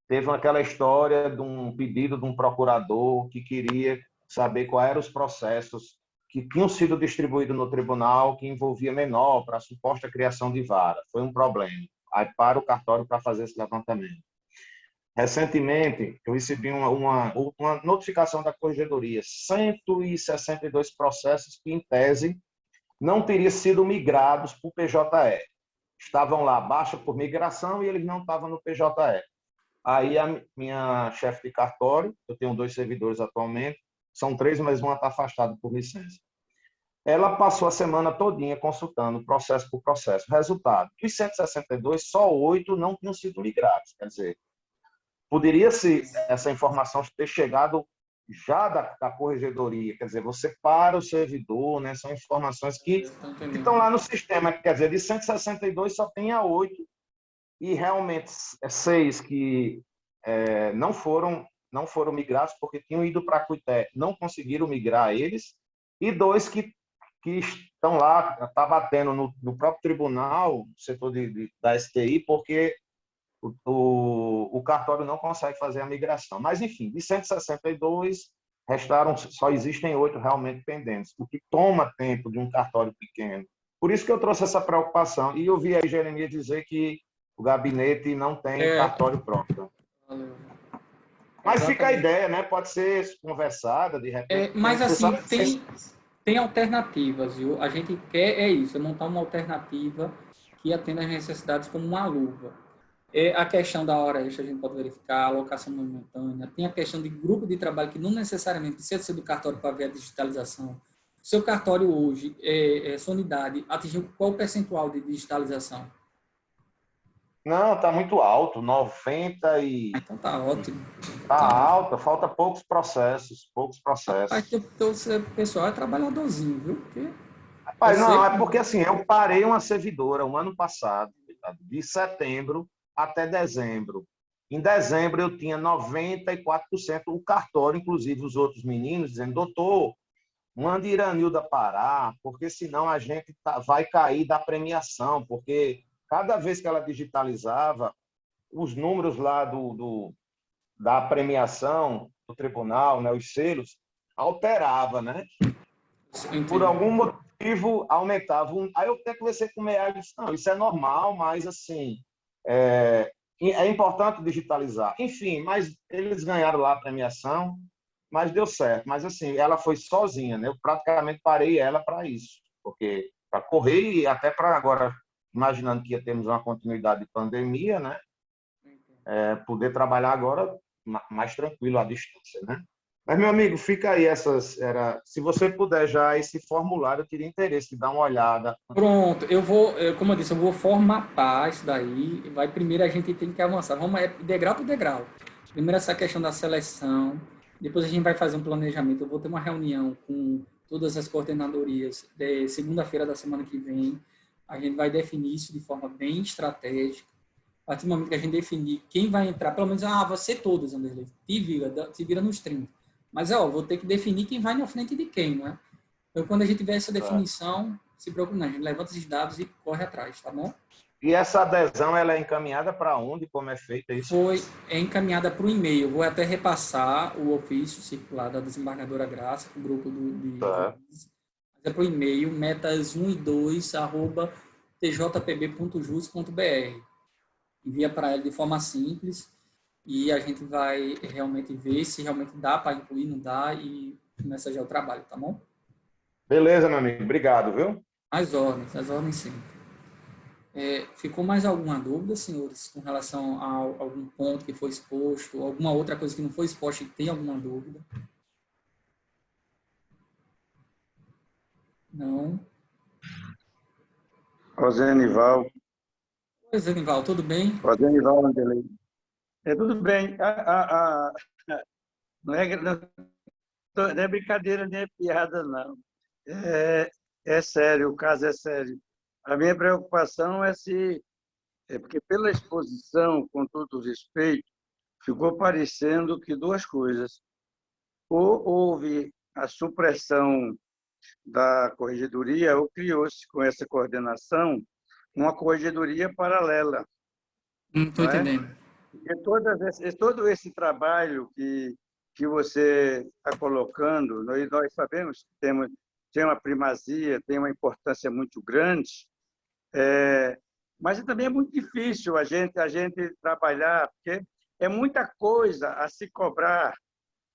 teve aquela história de um pedido de um procurador que queria saber quais eram os processos que tinham sido distribuídos no tribunal que envolvia menor para a suposta criação de vara. Foi um problema. Aí para o cartório para fazer esse levantamento. Recentemente, eu recebi uma notificação da Corregedoria, 162 processos que, em tese, não teriam sido migrados para o PJE. Estavam lá, baixa por migração, e eles não estavam no PJE. Aí a minha chefe de cartório, eu tenho 2 servidores atualmente, são 3, mas um está afastado por licença. Ela passou a semana todinha consultando processo por processo. Resultado, dos 162, só 8 não tinham sido migrados. Quer dizer, poderia-se essa informação ter chegado já da corregedoria, quer dizer, você para o servidor, né? São informações que estão lá no sistema, quer dizer, de 162 só tem a 8 e realmente 6 que não foram migrados porque tinham ido para a Cuité, não conseguiram migrar eles, e 2 que estão lá, está batendo no próprio tribunal, no setor da STI, porque o cartório não consegue fazer a migração. Mas, enfim, de 162, só existem 8 realmente pendentes, o que toma tempo de um cartório pequeno. Por isso que eu trouxe essa preocupação. E eu vi aí Jeremias dizer que o gabinete não tem cartório próprio. Mas fica a ideia, né? Pode ser conversada, de repente. Mas, assim, tem alternativas, viu? A gente quer isso, é montar uma alternativa que atenda às necessidades como uma luva. A questão da hora extra a gente pode verificar, a alocação momentânea, tem a questão de grupo de trabalho que não necessariamente precisa ser do cartório para ver a digitalização. O seu cartório hoje, sua unidade, atingiu qual percentual de digitalização? Não, está muito alto, 90 e... Então tá ótimo. Está alta, falta poucos processos. Rapaz, o pessoal é trabalhadorzinho, viu? Porque rapaz, não, é porque assim, eu parei uma servidora um ano passado, de setembro até dezembro. Em dezembro eu tinha 94%, o cartório, inclusive os outros meninos, dizendo, doutor, manda Iranilda parar, porque senão a gente vai cair da premiação, porque cada vez que ela digitalizava, os números lá da premiação do tribunal, né, os selos, alterava, né? Por algum motivo, aumentava. Aí eu até conversei com o Meia e disse, não, isso é normal, mas assim, é importante digitalizar. Enfim, mas eles ganharam lá a premiação, mas deu certo. Mas assim, ela foi sozinha, né? Eu praticamente parei ela para isso, porque para correr e até para agora, imaginando que ia termos uma continuidade de pandemia, né? Poder trabalhar agora mais tranquilo à distância, né? Mas, meu amigo, fica aí se você puder já esse formulário, eu teria interesse de dar uma olhada. Pronto, como eu disse, eu vou formatar isso daí. Primeiro a gente tem que avançar. Vamos degrau por degrau. Primeiro essa questão da seleção. Depois a gente vai fazer um planejamento. Eu vou ter uma reunião com todas as coordenadorias de segunda-feira da semana que vem. A gente vai definir isso de forma bem estratégica. A partir do momento que a gente definir quem vai entrar, pelo menos, você todos, Anderlei, te vira nos 30. Mas, vou ter que definir quem vai na frente de quem, não é? Então, quando a gente tiver essa definição, se preocupe não, a gente levanta esses dados e corre atrás, tá bom? E essa adesão, ela é encaminhada para onde? Como é feita isso? É encaminhada para o e-mail. Vou até repassar o ofício circular da desembargadora Graça, o grupo Tá. mas é para o e-mail, metas1 e 2, @tjpb.jus.br. Envia para ela de forma simples e a gente vai realmente ver se realmente dá para incluir, não dá, e começa já o trabalho, tá bom? Beleza, meu amigo. Obrigado, viu? As ordens sim. Ficou mais alguma dúvida, senhores, com relação a algum ponto que foi exposto, ou alguma outra coisa que não foi exposta e tem alguma dúvida? Não? Rosenival, Oi, Zenival, tudo bem? Rosenival Anderlei. Tudo bem. Não é brincadeira nem é piada, não. É, é sério, o caso é sério. A minha preocupação é porque pela exposição, com todo o respeito, ficou parecendo que duas coisas. Ou houve a supressão da corregedoria, ou criou-se com essa coordenação uma corregedoria paralela, Estou não é? entendendo. Porque todo esse trabalho que você está colocando, nós sabemos que tem uma primazia, tem uma importância muito grande, mas também é muito difícil a gente trabalhar, porque é muita coisa a se cobrar,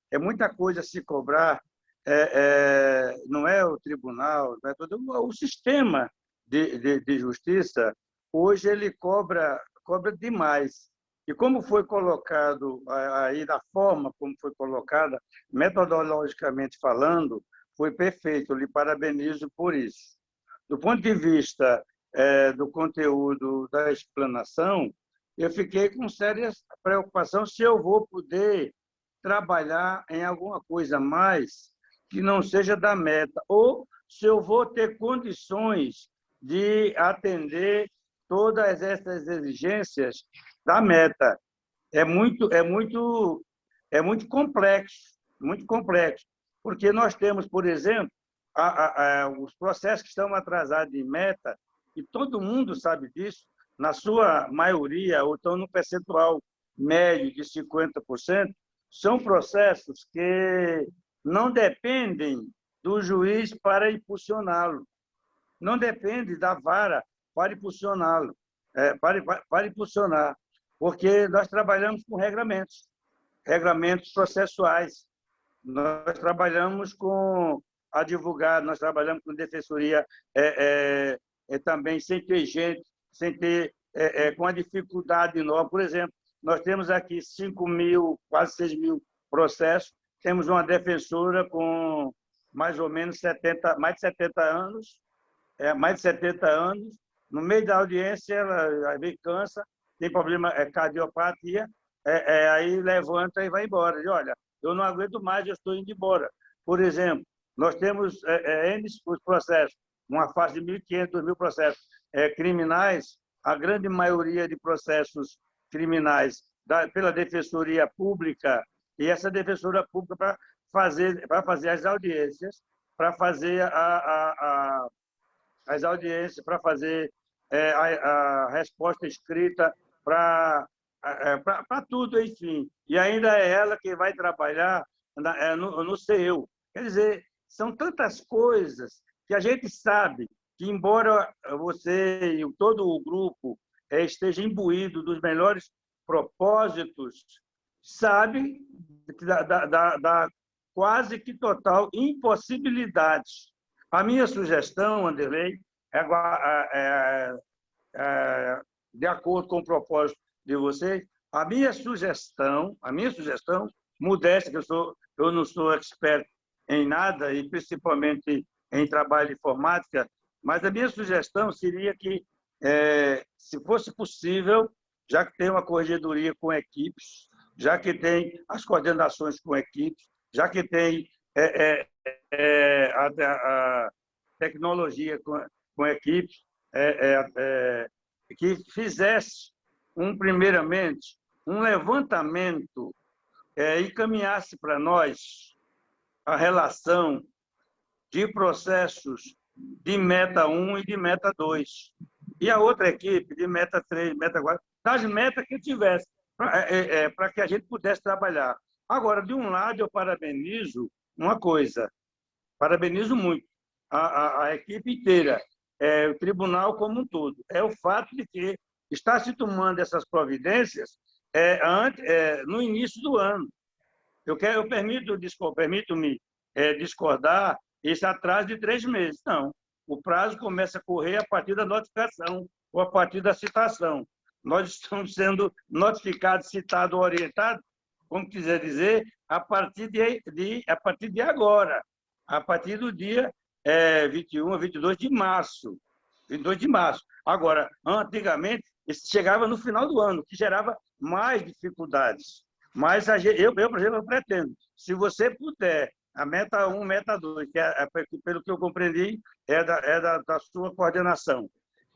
é muita coisa a se cobrar, não é o tribunal, não é todo o sistema de justiça, hoje ele cobra demais. E como foi colocado aí, da forma como foi colocada, metodologicamente falando, foi perfeito, eu lhe parabenizo por isso. Do ponto de vista do conteúdo da explanação, eu fiquei com séria preocupação se eu vou poder trabalhar em alguma coisa mais que não seja da meta, ou se eu vou ter condições de atender todas essas exigências da meta. É muito muito complexo, porque nós temos, por exemplo, os processos que estão atrasados em meta, e todo mundo sabe disso, na sua maioria, ou estão no percentual médio de 50%, são processos que não dependem do juiz para impulsioná-lo, não depende da vara para impulsioná-lo, para impulsionar, porque nós trabalhamos com regramentos processuais, nós trabalhamos com advogado, nós trabalhamos com defensoria também sem ter gente, sem ter com a dificuldade enorme. Por exemplo, nós temos aqui 5.000, quase 6.000 processos, temos uma defensora com mais ou menos mais de 70 anos, no meio da audiência ela às vezes cansa, tem problema, cardiopatia, aí levanta e vai embora. E, olha, eu não aguento mais, eu estou indo embora. Por exemplo, nós temos os processos, uma faixa de 1.500, 2.000 processos criminais, a grande maioria de processos criminais pela Defensoria Pública, e essa Defensoria Pública para fazer as audiências, para fazer as audiências, para fazer a resposta escrita, para tudo, enfim. E ainda é ela que vai trabalhar no CEU. Quer dizer, são tantas coisas que a gente sabe que, embora você e todo o grupo esteja imbuído dos melhores propósitos, sabe da quase que total impossibilidade. A minha sugestão, Anderlei, de acordo com o propósito de vocês, a minha sugestão modéstia, que eu não sou expert em nada, e principalmente em trabalho de informática, mas a minha sugestão seria que, se fosse possível, já que tem uma corregedoria com equipes, já que tem as coordenações com equipes, já que tem a tecnologia com equipes, que fizesse, primeiramente, um levantamento e caminhasse para nós a relação de processos de meta 1 e de meta 2. E a outra equipe de meta 3, meta 4, das metas que tivesse, para que a gente pudesse trabalhar. Agora, de um lado, eu parabenizo uma coisa, parabenizo muito a equipe inteira, o tribunal como um todo. É o fato de que está se tomando essas providências no início do ano. Permito-me discordar, esse atraso de 3 meses. Não. O prazo começa a correr a partir da notificação ou a partir da citação. Nós estamos sendo notificados, citados, orientados, como quiser dizer, a partir de agora, a partir do dia 21 a 22 de março. 22 de março. Agora, antigamente, isso chegava no final do ano, que gerava mais dificuldades. Mas eu, por exemplo, pretendo, se você puder, a meta 1, meta 2, que pelo que eu compreendi, é da sua coordenação.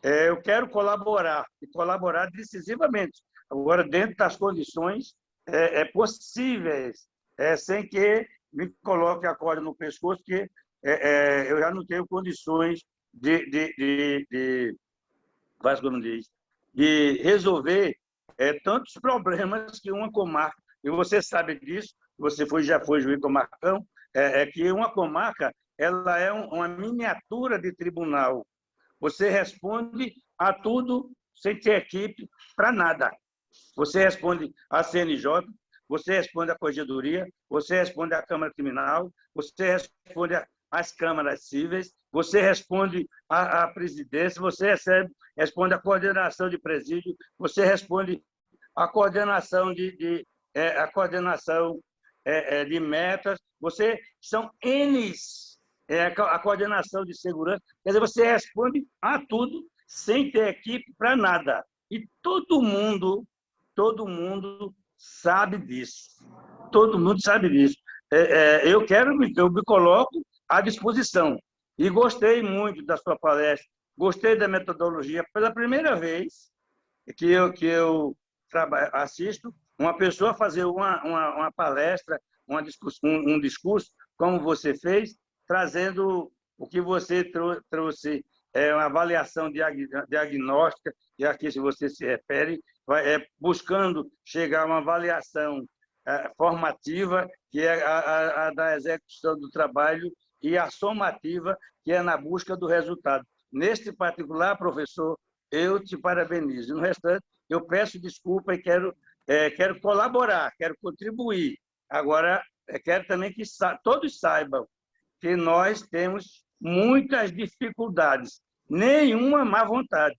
Eu quero colaborar, e colaborar decisivamente, agora dentro das condições possíveis, sem que me coloque a corda no pescoço, que eu já não tenho condições de resolver tantos problemas que uma comarca, e você sabe disso, você já foi juiz comarcão, que uma comarca ela é uma miniatura de tribunal. Você responde a tudo sem ter equipe para nada. Você responde à CNJ, você responde à Corregedoria, você responde à Câmara Criminal, você responde às câmaras cíveis, você responde à presidência, você responde à coordenação de presídio, você responde à coordenação de metas, são N's, a coordenação de segurança, quer dizer, você responde a tudo sem ter equipe para nada. E todo mundo sabe disso. Todo mundo sabe disso. Eu me coloco à disposição. E gostei muito da sua palestra, gostei da metodologia. Pela primeira vez que eu assisto uma pessoa fazer uma palestra, um discurso, como você fez, trazendo o que você trouxe, uma avaliação diagnóstica, e aqui, se você se refere, buscando chegar a uma avaliação formativa, que é a da execução do trabalho, e a somativa, que é na busca do resultado. Neste particular, professor, eu te parabenizo. No restante, eu peço desculpa e quero colaborar, quero contribuir. Agora, quero também que todos saibam que nós temos muitas dificuldades, nenhuma má vontade.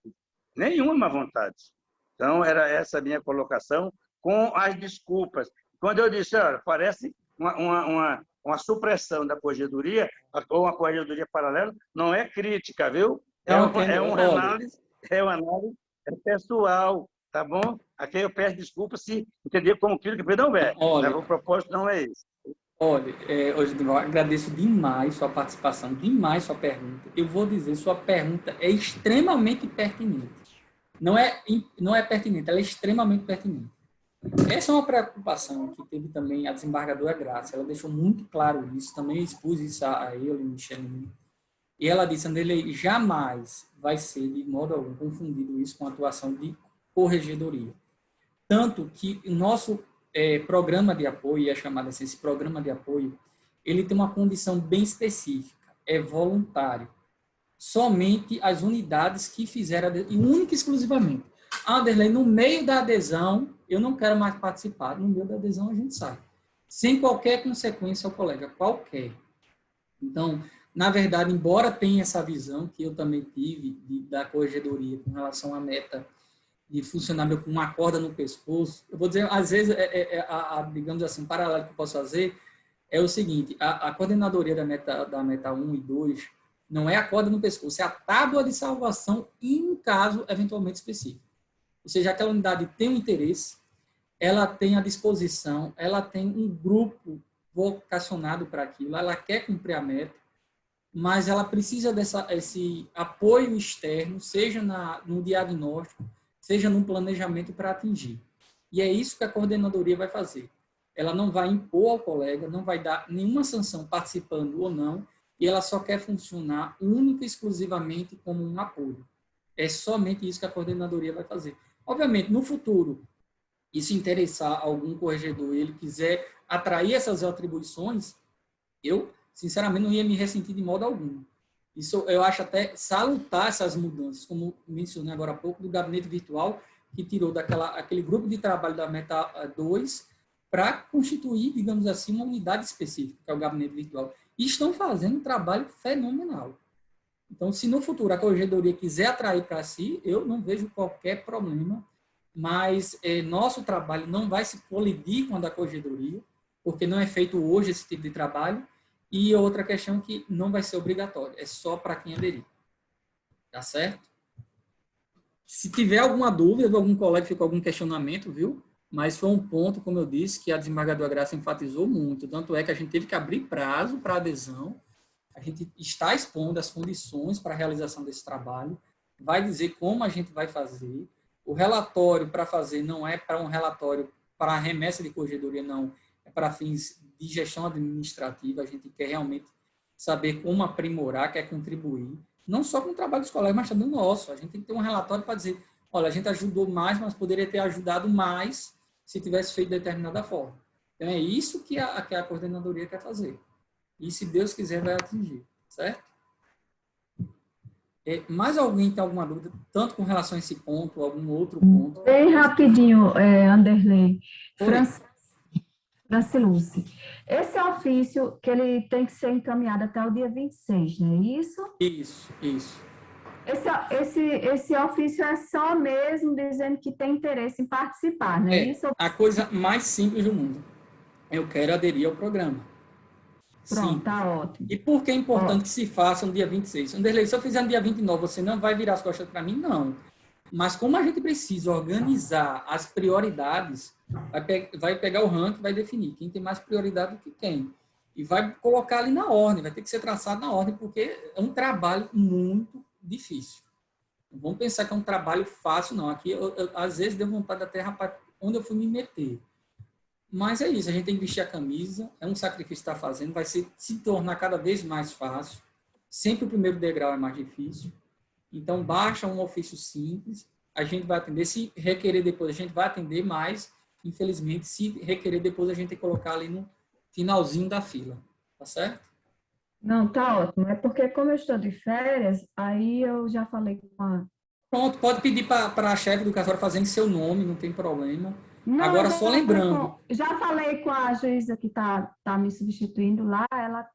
Então, era essa a minha colocação, com as desculpas. Quando eu disse, olha, parece uma supressão da corregedoria, ou uma corregedoria paralela, não é crítica, viu? É uma análise pessoal, tá bom? Aqui eu peço desculpa se entender como crítica, perdão, velho. O propósito não é esse. Olha, Osidival, agradeço demais sua participação, demais sua pergunta. Eu vou dizer, sua pergunta é extremamente pertinente. Não é pertinente, ela é extremamente pertinente. Essa é uma preocupação que teve também a desembargadora Graça. Ela deixou muito claro isso, também expus isso a ele, Michelin. E ela disse, Anderley, jamais vai ser, de modo algum, confundido isso com a atuação de corregedoria. Tanto que o nosso programa de apoio, é chamado assim, esse programa de apoio, ele tem uma condição bem específica, é voluntário. Somente as unidades que fizeram, e única e exclusivamente. Anderley, no meio da adesão, eu não quero mais participar. No meio da adesão, a gente sai. Sem qualquer consequência ao colega, qualquer. Então, na verdade, embora tenha essa visão que eu também tive da corregedoria com relação à meta de funcionar meio com uma corda no pescoço. Eu vou dizer, às vezes, digamos assim, um paralelo que eu posso fazer é o seguinte, a coordenadoria da meta 1 e 2 não é a corda no pescoço, é a tábua de salvação em um caso eventualmente específico. Ou seja, aquela unidade tem um interesse, ela tem a disposição, ela tem um grupo vocacionado para aquilo, ela quer cumprir a meta, mas ela precisa desse apoio externo, seja no diagnóstico, seja no planejamento para atingir. E é isso que a coordenadoria vai fazer. Ela não vai impor ao colega, não vai dar nenhuma sanção participando ou não, e ela só quer funcionar única e exclusivamente como um apoio. É somente isso que a coordenadoria vai fazer. Obviamente, no futuro, e se interessar algum corregedor e ele quiser atrair essas atribuições, eu, sinceramente, não ia me ressentir de modo algum. Isso eu acho até salutar essas mudanças, como mencionei agora há pouco, do gabinete virtual, que tirou aquele grupo de trabalho da Meta 2 para constituir, digamos assim, uma unidade específica, que é o gabinete virtual. E estão fazendo um trabalho fenomenal. Então, se no futuro a corregedoria quiser atrair para si, eu não vejo qualquer problema, mas nosso trabalho não vai se colidir com a da corregedoria, porque não é feito hoje esse tipo de trabalho, e outra questão que não vai ser obrigatório, é só para quem aderir. Tá certo? Se tiver alguma dúvida, algum colega ficou algum questionamento, viu? Mas foi um ponto, como eu disse, que a desembargadora Graça enfatizou muito, tanto é que a gente teve que abrir prazo para adesão, a gente está expondo as condições para a realização desse trabalho, vai dizer como a gente vai fazer, o relatório para fazer não é para um relatório para remessa de corregedoria, não, é para fins de gestão administrativa, a gente quer realmente saber como aprimorar, quer contribuir, não só com o trabalho dos colegas, mas também o nosso. A gente tem que ter um relatório para dizer, olha, a gente ajudou mais, mas poderia ter ajudado mais se tivesse feito de determinada forma. Então, é isso que a coordenadoria quer fazer. E, se Deus quiser, vai atingir. Certo? Mais alguém tem alguma dúvida, tanto com relação a esse ponto, ou algum outro ponto? Bem rapidinho, Anderley. Franciluce. Esse ofício que ele tem que ser encaminhado até o dia 26, não é isso? Isso. Esse ofício é só mesmo dizendo que tem interesse em participar, não é isso? A coisa mais simples do mundo. Eu quero aderir ao programa. Pronto, Sim. tá ótimo. E por que é importante que se faça no dia 26? Anderley, se eu fizer no dia 29, você não vai virar as costas para mim? Não. Mas como a gente precisa organizar as prioridades, vai pegar o ranking, vai definir quem tem mais prioridade do que quem. E vai colocar ali na ordem, vai ter que ser traçado na ordem, porque é um trabalho muito difícil. Não vamos pensar que é um trabalho fácil, não. Aqui, às vezes, deu vontade até, rapaz, onde eu fui me meter. Mas é isso, a gente tem que vestir a camisa, é um sacrifício que está fazendo, vai se tornar cada vez mais fácil. Sempre o primeiro degrau é mais difícil. Então, baixa um ofício simples, a gente vai atender. Se requerer depois, a gente vai atender, mas, infelizmente, se requerer depois, a gente tem que colocar ali no finalzinho da fila. Tá certo? Não, tá ótimo. É porque, como eu estou de férias, aí eu já falei com a... Pronto, pode pedir para a chefe do casório fazer em seu nome, não tem problema. Não, agora, só lembrando... Já falei com a juíza que tá me substituindo lá,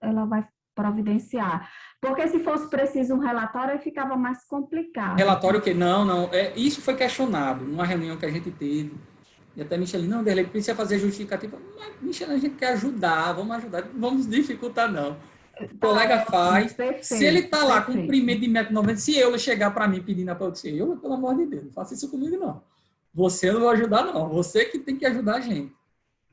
ela vai providenciar. Porque se fosse preciso um relatório, aí ficava mais complicado. Relatório o quê? Não. Isso foi questionado numa reunião que a gente teve. E até Michelin, não, Derlei, precisa fazer justificativa. Mas, Michelin, a gente quer ajudar, vamos ajudar. Não vamos dificultar, não. O colega faz. Perfeito, se ele está lá com um primeiro de 1,90 m, se eu chegar para mim pedindo apoio, eu, pelo amor de Deus, não faça isso comigo, não. Você não vai ajudar, não. Você que tem que ajudar a gente.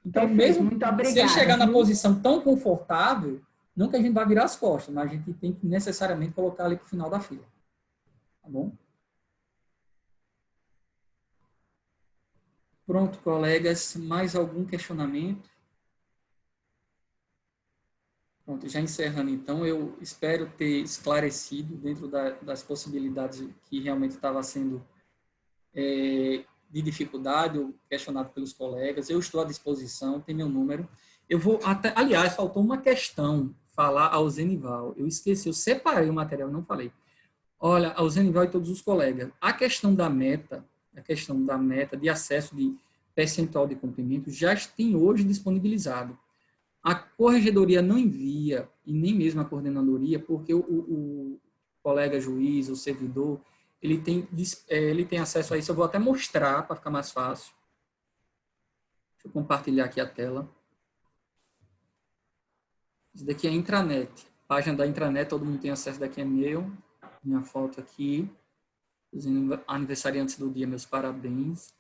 Então, perfeito, mesmo se ele chegar na posição tão confortável, não que a gente vai virar as costas, mas a gente tem que necessariamente colocar ali para o final da fila. Tá bom? Pronto, colegas. Mais algum questionamento? Pronto, já encerrando então, eu espero ter esclarecido dentro das possibilidades que realmente estava sendo de dificuldade ou questionado pelos colegas. Eu estou à disposição, tem meu número. Eu vou até, aliás, faltou uma questão falar ao Zenival. Eu esqueci, eu separei o material, não falei. Olha, ao Zenival e todos os colegas, a questão da meta de acesso de percentual de cumprimento já tem hoje disponibilizado. A corregedoria não envia, e nem mesmo a coordenadoria, porque o colega juiz, o servidor, ele tem acesso a isso. Eu vou até mostrar para ficar mais fácil. Deixa eu compartilhar aqui a tela. Isso daqui é a intranet. Página da intranet, todo mundo tem acesso, daqui é meu. Minha foto aqui. Os aniversariantes do dia, meus parabéns.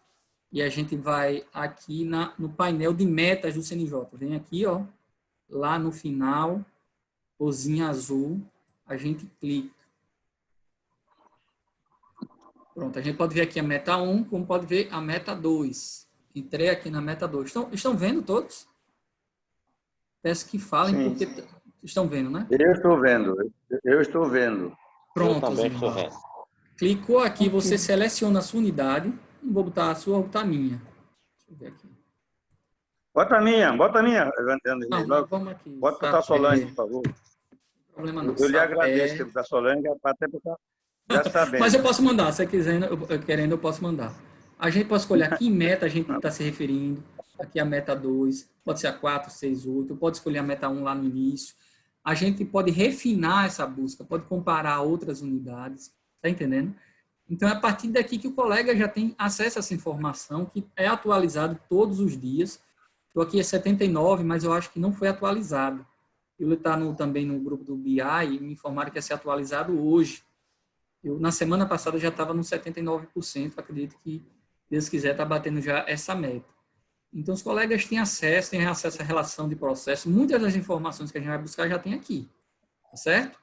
E a gente vai aqui no painel de metas do CNJ. Vem aqui, ó, lá no final, cozinha azul, a gente clica. Pronto, a gente pode ver aqui a meta 1, como pode ver a meta 2. Entrei aqui na meta 2. Estão vendo todos? Peço que falem, Sim. porque estão vendo, né? Eu estou vendo. Pronto, Eu também estou vendo. Clicou aqui, você seleciona a sua unidade. Não vou botar a sua, vou botar a minha. Deixa eu ver aqui. Bota a minha. Não, vamos aqui. Bota a Solange, por favor. Não problema não. Eu lhe agradeço da Solange, até porque já sabendo. Mas eu posso mandar, se você quiser, querendo, eu posso mandar. A gente pode escolher a que meta a gente está se referindo. Aqui a meta 2, pode ser a 4, 6, 8, pode escolher a meta 1 lá no início. A gente pode refinar essa busca, pode comparar outras unidades, tá entendendo? Então, é a partir daqui que o colega já tem acesso a essa informação, que é atualizado todos os dias. Estou aqui é 79, mas eu acho que não foi atualizado. Ele está também no grupo do BI e me informaram que ia ser atualizado hoje. Na semana passada já estava no 79%, acredito que, se Deus quiser, está batendo já essa meta. Então, os colegas têm acesso à relação de processo. Muitas das informações que a gente vai buscar já tem aqui, tá certo?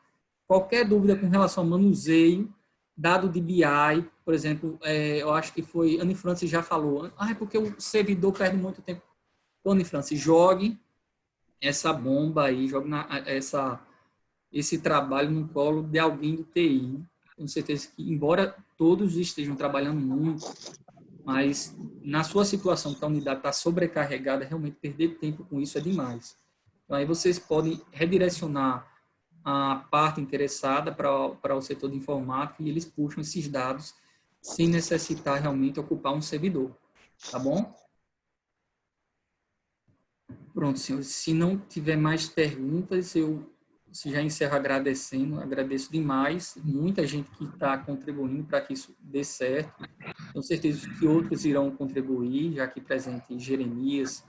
Qualquer dúvida com relação ao manuseio, dado de BI, por exemplo, eu acho que foi, Anne Francis já falou, é porque o servidor perde muito tempo. Anne Francis, jogue essa bomba aí, jogue esse trabalho no colo de alguém do TI. Com certeza que, embora todos estejam trabalhando muito, mas na sua situação que a unidade está sobrecarregada, realmente perder tempo com isso é demais. Então, aí vocês podem redirecionar a parte interessada para o setor de informática e eles puxam esses dados sem necessitar realmente ocupar um servidor. Tá bom? Pronto, senhores. Se não tiver mais perguntas, eu já encerro agradecendo. Agradeço demais. Muita gente que está contribuindo para que isso dê certo. Tenho certeza que outros irão contribuir, já aqui presente Jeremias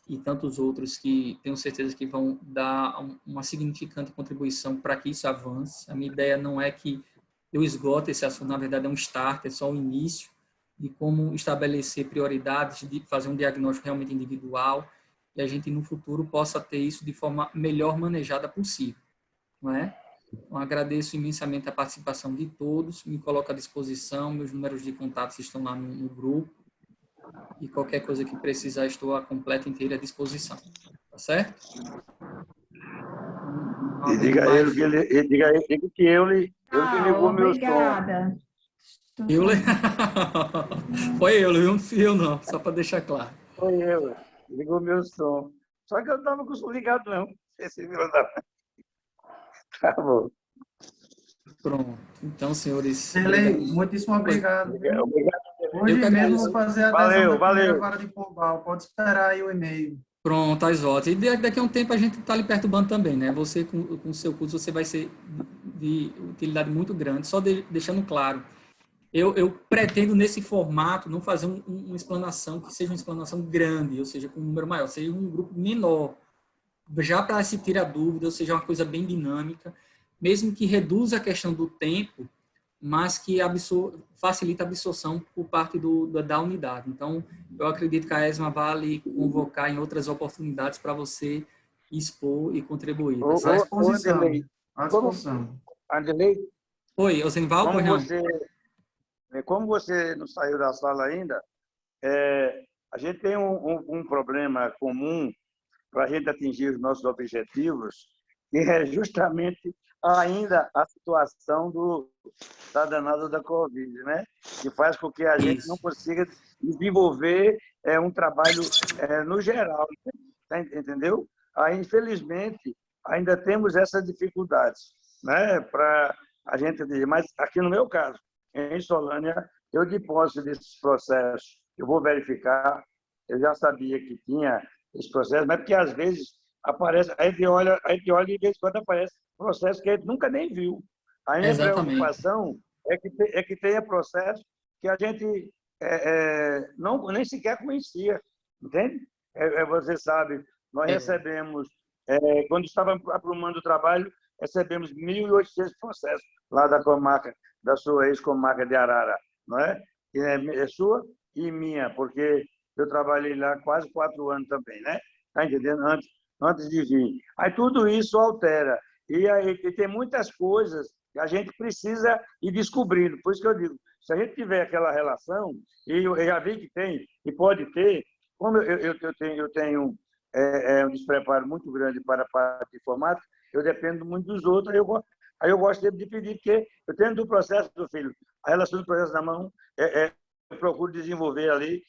e tantos outros que tenho certeza que vão dar uma significante contribuição para que isso avance. A minha ideia não é que eu esgote esse assunto, na verdade é um start, é só o início de como estabelecer prioridades, de fazer um diagnóstico realmente individual e a gente no futuro possa ter isso de forma melhor manejada possível, não é? Então, agradeço imensamente a participação de todos, me coloco à disposição, meus números de contatos estão lá no grupo, e qualquer coisa que precisar, estou à completa inteira disposição. Tá certo? E diga a ele que eu lhe ligou meu som. Obrigada. Foi eu, não fui eu não, só para deixar claro. Foi eu, ligou meu som. Só que eu não estava com o som ligado, não. Esse viu, não. Tá bom. Pronto. Então, senhores... Serlei, muitíssimo obrigado. Obrigado. Hoje mesmo vou fazer a adesão da primeira vara de Pombal. Pode esperar aí o e-mail. Pronto, as votos. E daqui a um tempo a gente está lhe perturbando também, né? Você, com o seu curso, você vai ser de utilidade muito grande. Só deixando claro, eu pretendo, nesse formato, não fazer uma explanação que seja uma explanação grande, ou seja, com um número maior, seja um grupo menor, já para se tirar dúvida, ou seja, uma coisa bem dinâmica, mesmo que reduza a questão do tempo, mas que facilita a absorção por parte da unidade. Então, eu acredito que a ESMA vale convocar em outras oportunidades para você expor e contribuir. À disposição. À disposição. Anderlei, Oi, Osenival? Como você não saiu da sala ainda, a gente tem um problema comum para a gente atingir os nossos objetivos, que é justamente ainda a situação da danada da Covid, né? Que faz com que a gente não consiga desenvolver um trabalho no geral, né? Entendeu? Aí, infelizmente, ainda temos essas dificuldades, né? Para a gente dizer, mas aqui no meu caso, em Solânia, eu de posse desses processos, eu vou verificar, eu já sabia que tinha esse processo, mas porque às vezes aparece, a gente olha e de vez em quando aparece processo que a gente nunca nem viu. A minha preocupação é que tenha processo que a gente não, nem sequer conhecia, entende? Você sabe, nós recebemos, quando estávamos aprumando o trabalho, recebemos 1.800 processos lá da comarca, da sua ex-comarca de Arara, não é? Que é sua e minha, porque eu trabalhei lá quase 4 anos também, né? Está entendendo? Antes de vir. Aí tudo isso altera. E aí tem muitas coisas que a gente precisa ir descobrindo. Por isso que eu digo, se a gente tiver aquela relação, e eu já vi que tem, e pode ter, como eu tenho um despreparo muito grande para a parte de informática, eu dependo muito dos outros, aí eu gosto de pedir, porque eu tenho do processo do filho, a relação do processo na mão, eu procuro desenvolver ali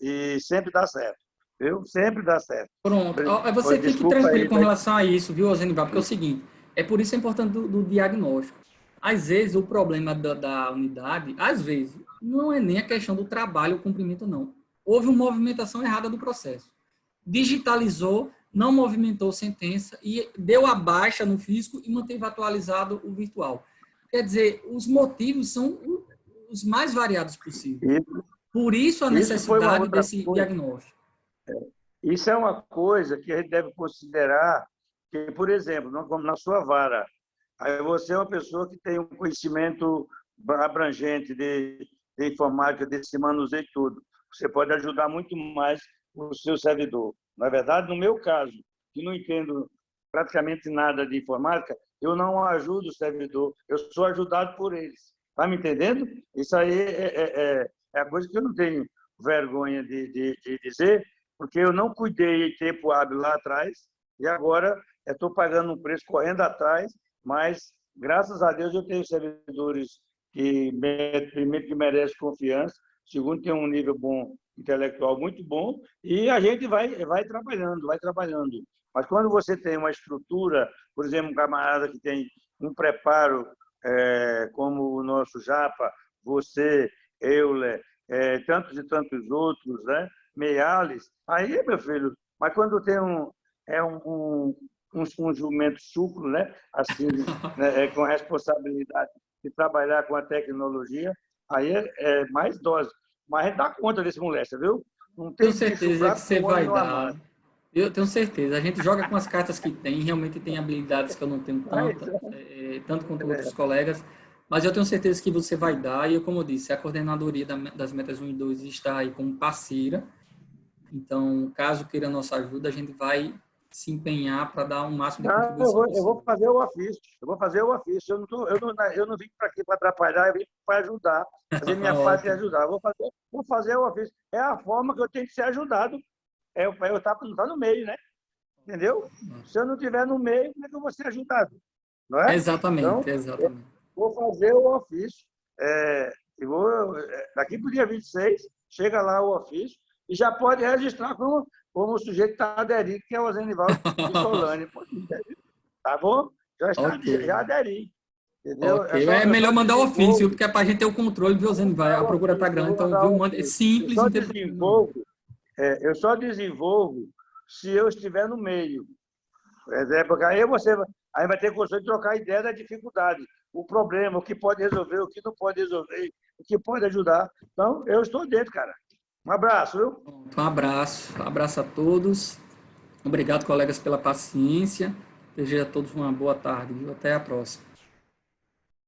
e sempre dá certo. Viu? Sempre dá certo. Pronto. Você fique tranquilo com relação a isso, viu, Osenival? Porque é o seguinte, por isso é importante do diagnóstico. Às vezes, o problema da unidade, às vezes, não é nem a questão do trabalho ou cumprimento, não. Houve uma movimentação errada do processo. Digitalizou, não movimentou sentença e deu a baixa no físico e manteve atualizado o virtual. Quer dizer, os motivos são os mais variados possíveis. Por isso a necessidade desse diagnóstico. Isso é uma coisa que a gente deve considerar que, por exemplo, como na sua vara, aí você é uma pessoa que tem um conhecimento abrangente de informática, desse manuseio e tudo. Você pode ajudar muito mais o seu servidor. Na verdade, no meu caso, que não entendo praticamente nada de informática, eu não ajudo o servidor, eu sou ajudado por eles. Está me entendendo? Isso aí é a coisa que eu não tenho vergonha de dizer, porque eu não cuidei em tempo hábil lá atrás e agora estou pagando um preço correndo atrás, mas, graças a Deus, eu tenho servidores que, primeiro, que merecem confiança, segundo, tem um nível bom, intelectual muito bom, e a gente vai trabalhando, vai trabalhando. Mas quando você tem uma estrutura, por exemplo, um camarada que tem um preparo, como o nosso Japa, você, Euler, tantos e tantos outros, né? Meiales, aí, meu filho, mas quando tem um jumento chucro, né? Assim, né? Com a responsabilidade de trabalhar com a tecnologia, aí é mais dose. Mas a gente dá conta desse moleque, viu? Não tem certeza que você vai dar. Eu tenho certeza. A gente joga com as cartas que tem, realmente tem habilidades que eu não tenho tanto quanto outros colegas, mas eu tenho certeza que você vai dar, e como eu disse, a coordenadoria das metas 1 e 2 está aí como parceira, então, caso queira a nossa ajuda, a gente vai se empenhar para dar um máximo de contribuição possível. Eu vou fazer o ofício, eu não vim para aqui para atrapalhar, eu vim para ajudar, fazer minha parte e ajudar. Vou fazer o ofício. É a forma que eu tenho que ser ajudado, eu estar no meio, né? Entendeu? Se eu não estiver no meio, como é que eu vou ser ajudado? Não é? Exatamente, então, exatamente. Vou fazer o ofício. Daqui para o dia 26, chega lá o ofício e já pode registrar como o sujeito está aderido, que é o Osenival de Solane. Tá bom? Já aderi. Entendeu? Okay. É melhor mandar o ofício, porque é para a gente ter o controle, viu, Osenival? A procura está grande, então é simples. Eu só desenvolvo se eu estiver no meio. Porque aí vai ter condição de trocar ideia da dificuldade, o problema, o que pode resolver, o que não pode resolver, o que pode ajudar. Então, eu estou dentro, cara. Um abraço, viu? Um abraço. Abraço a todos. Obrigado, colegas, pela paciência. Desejo a todos uma boa tarde. Viu? Até a próxima.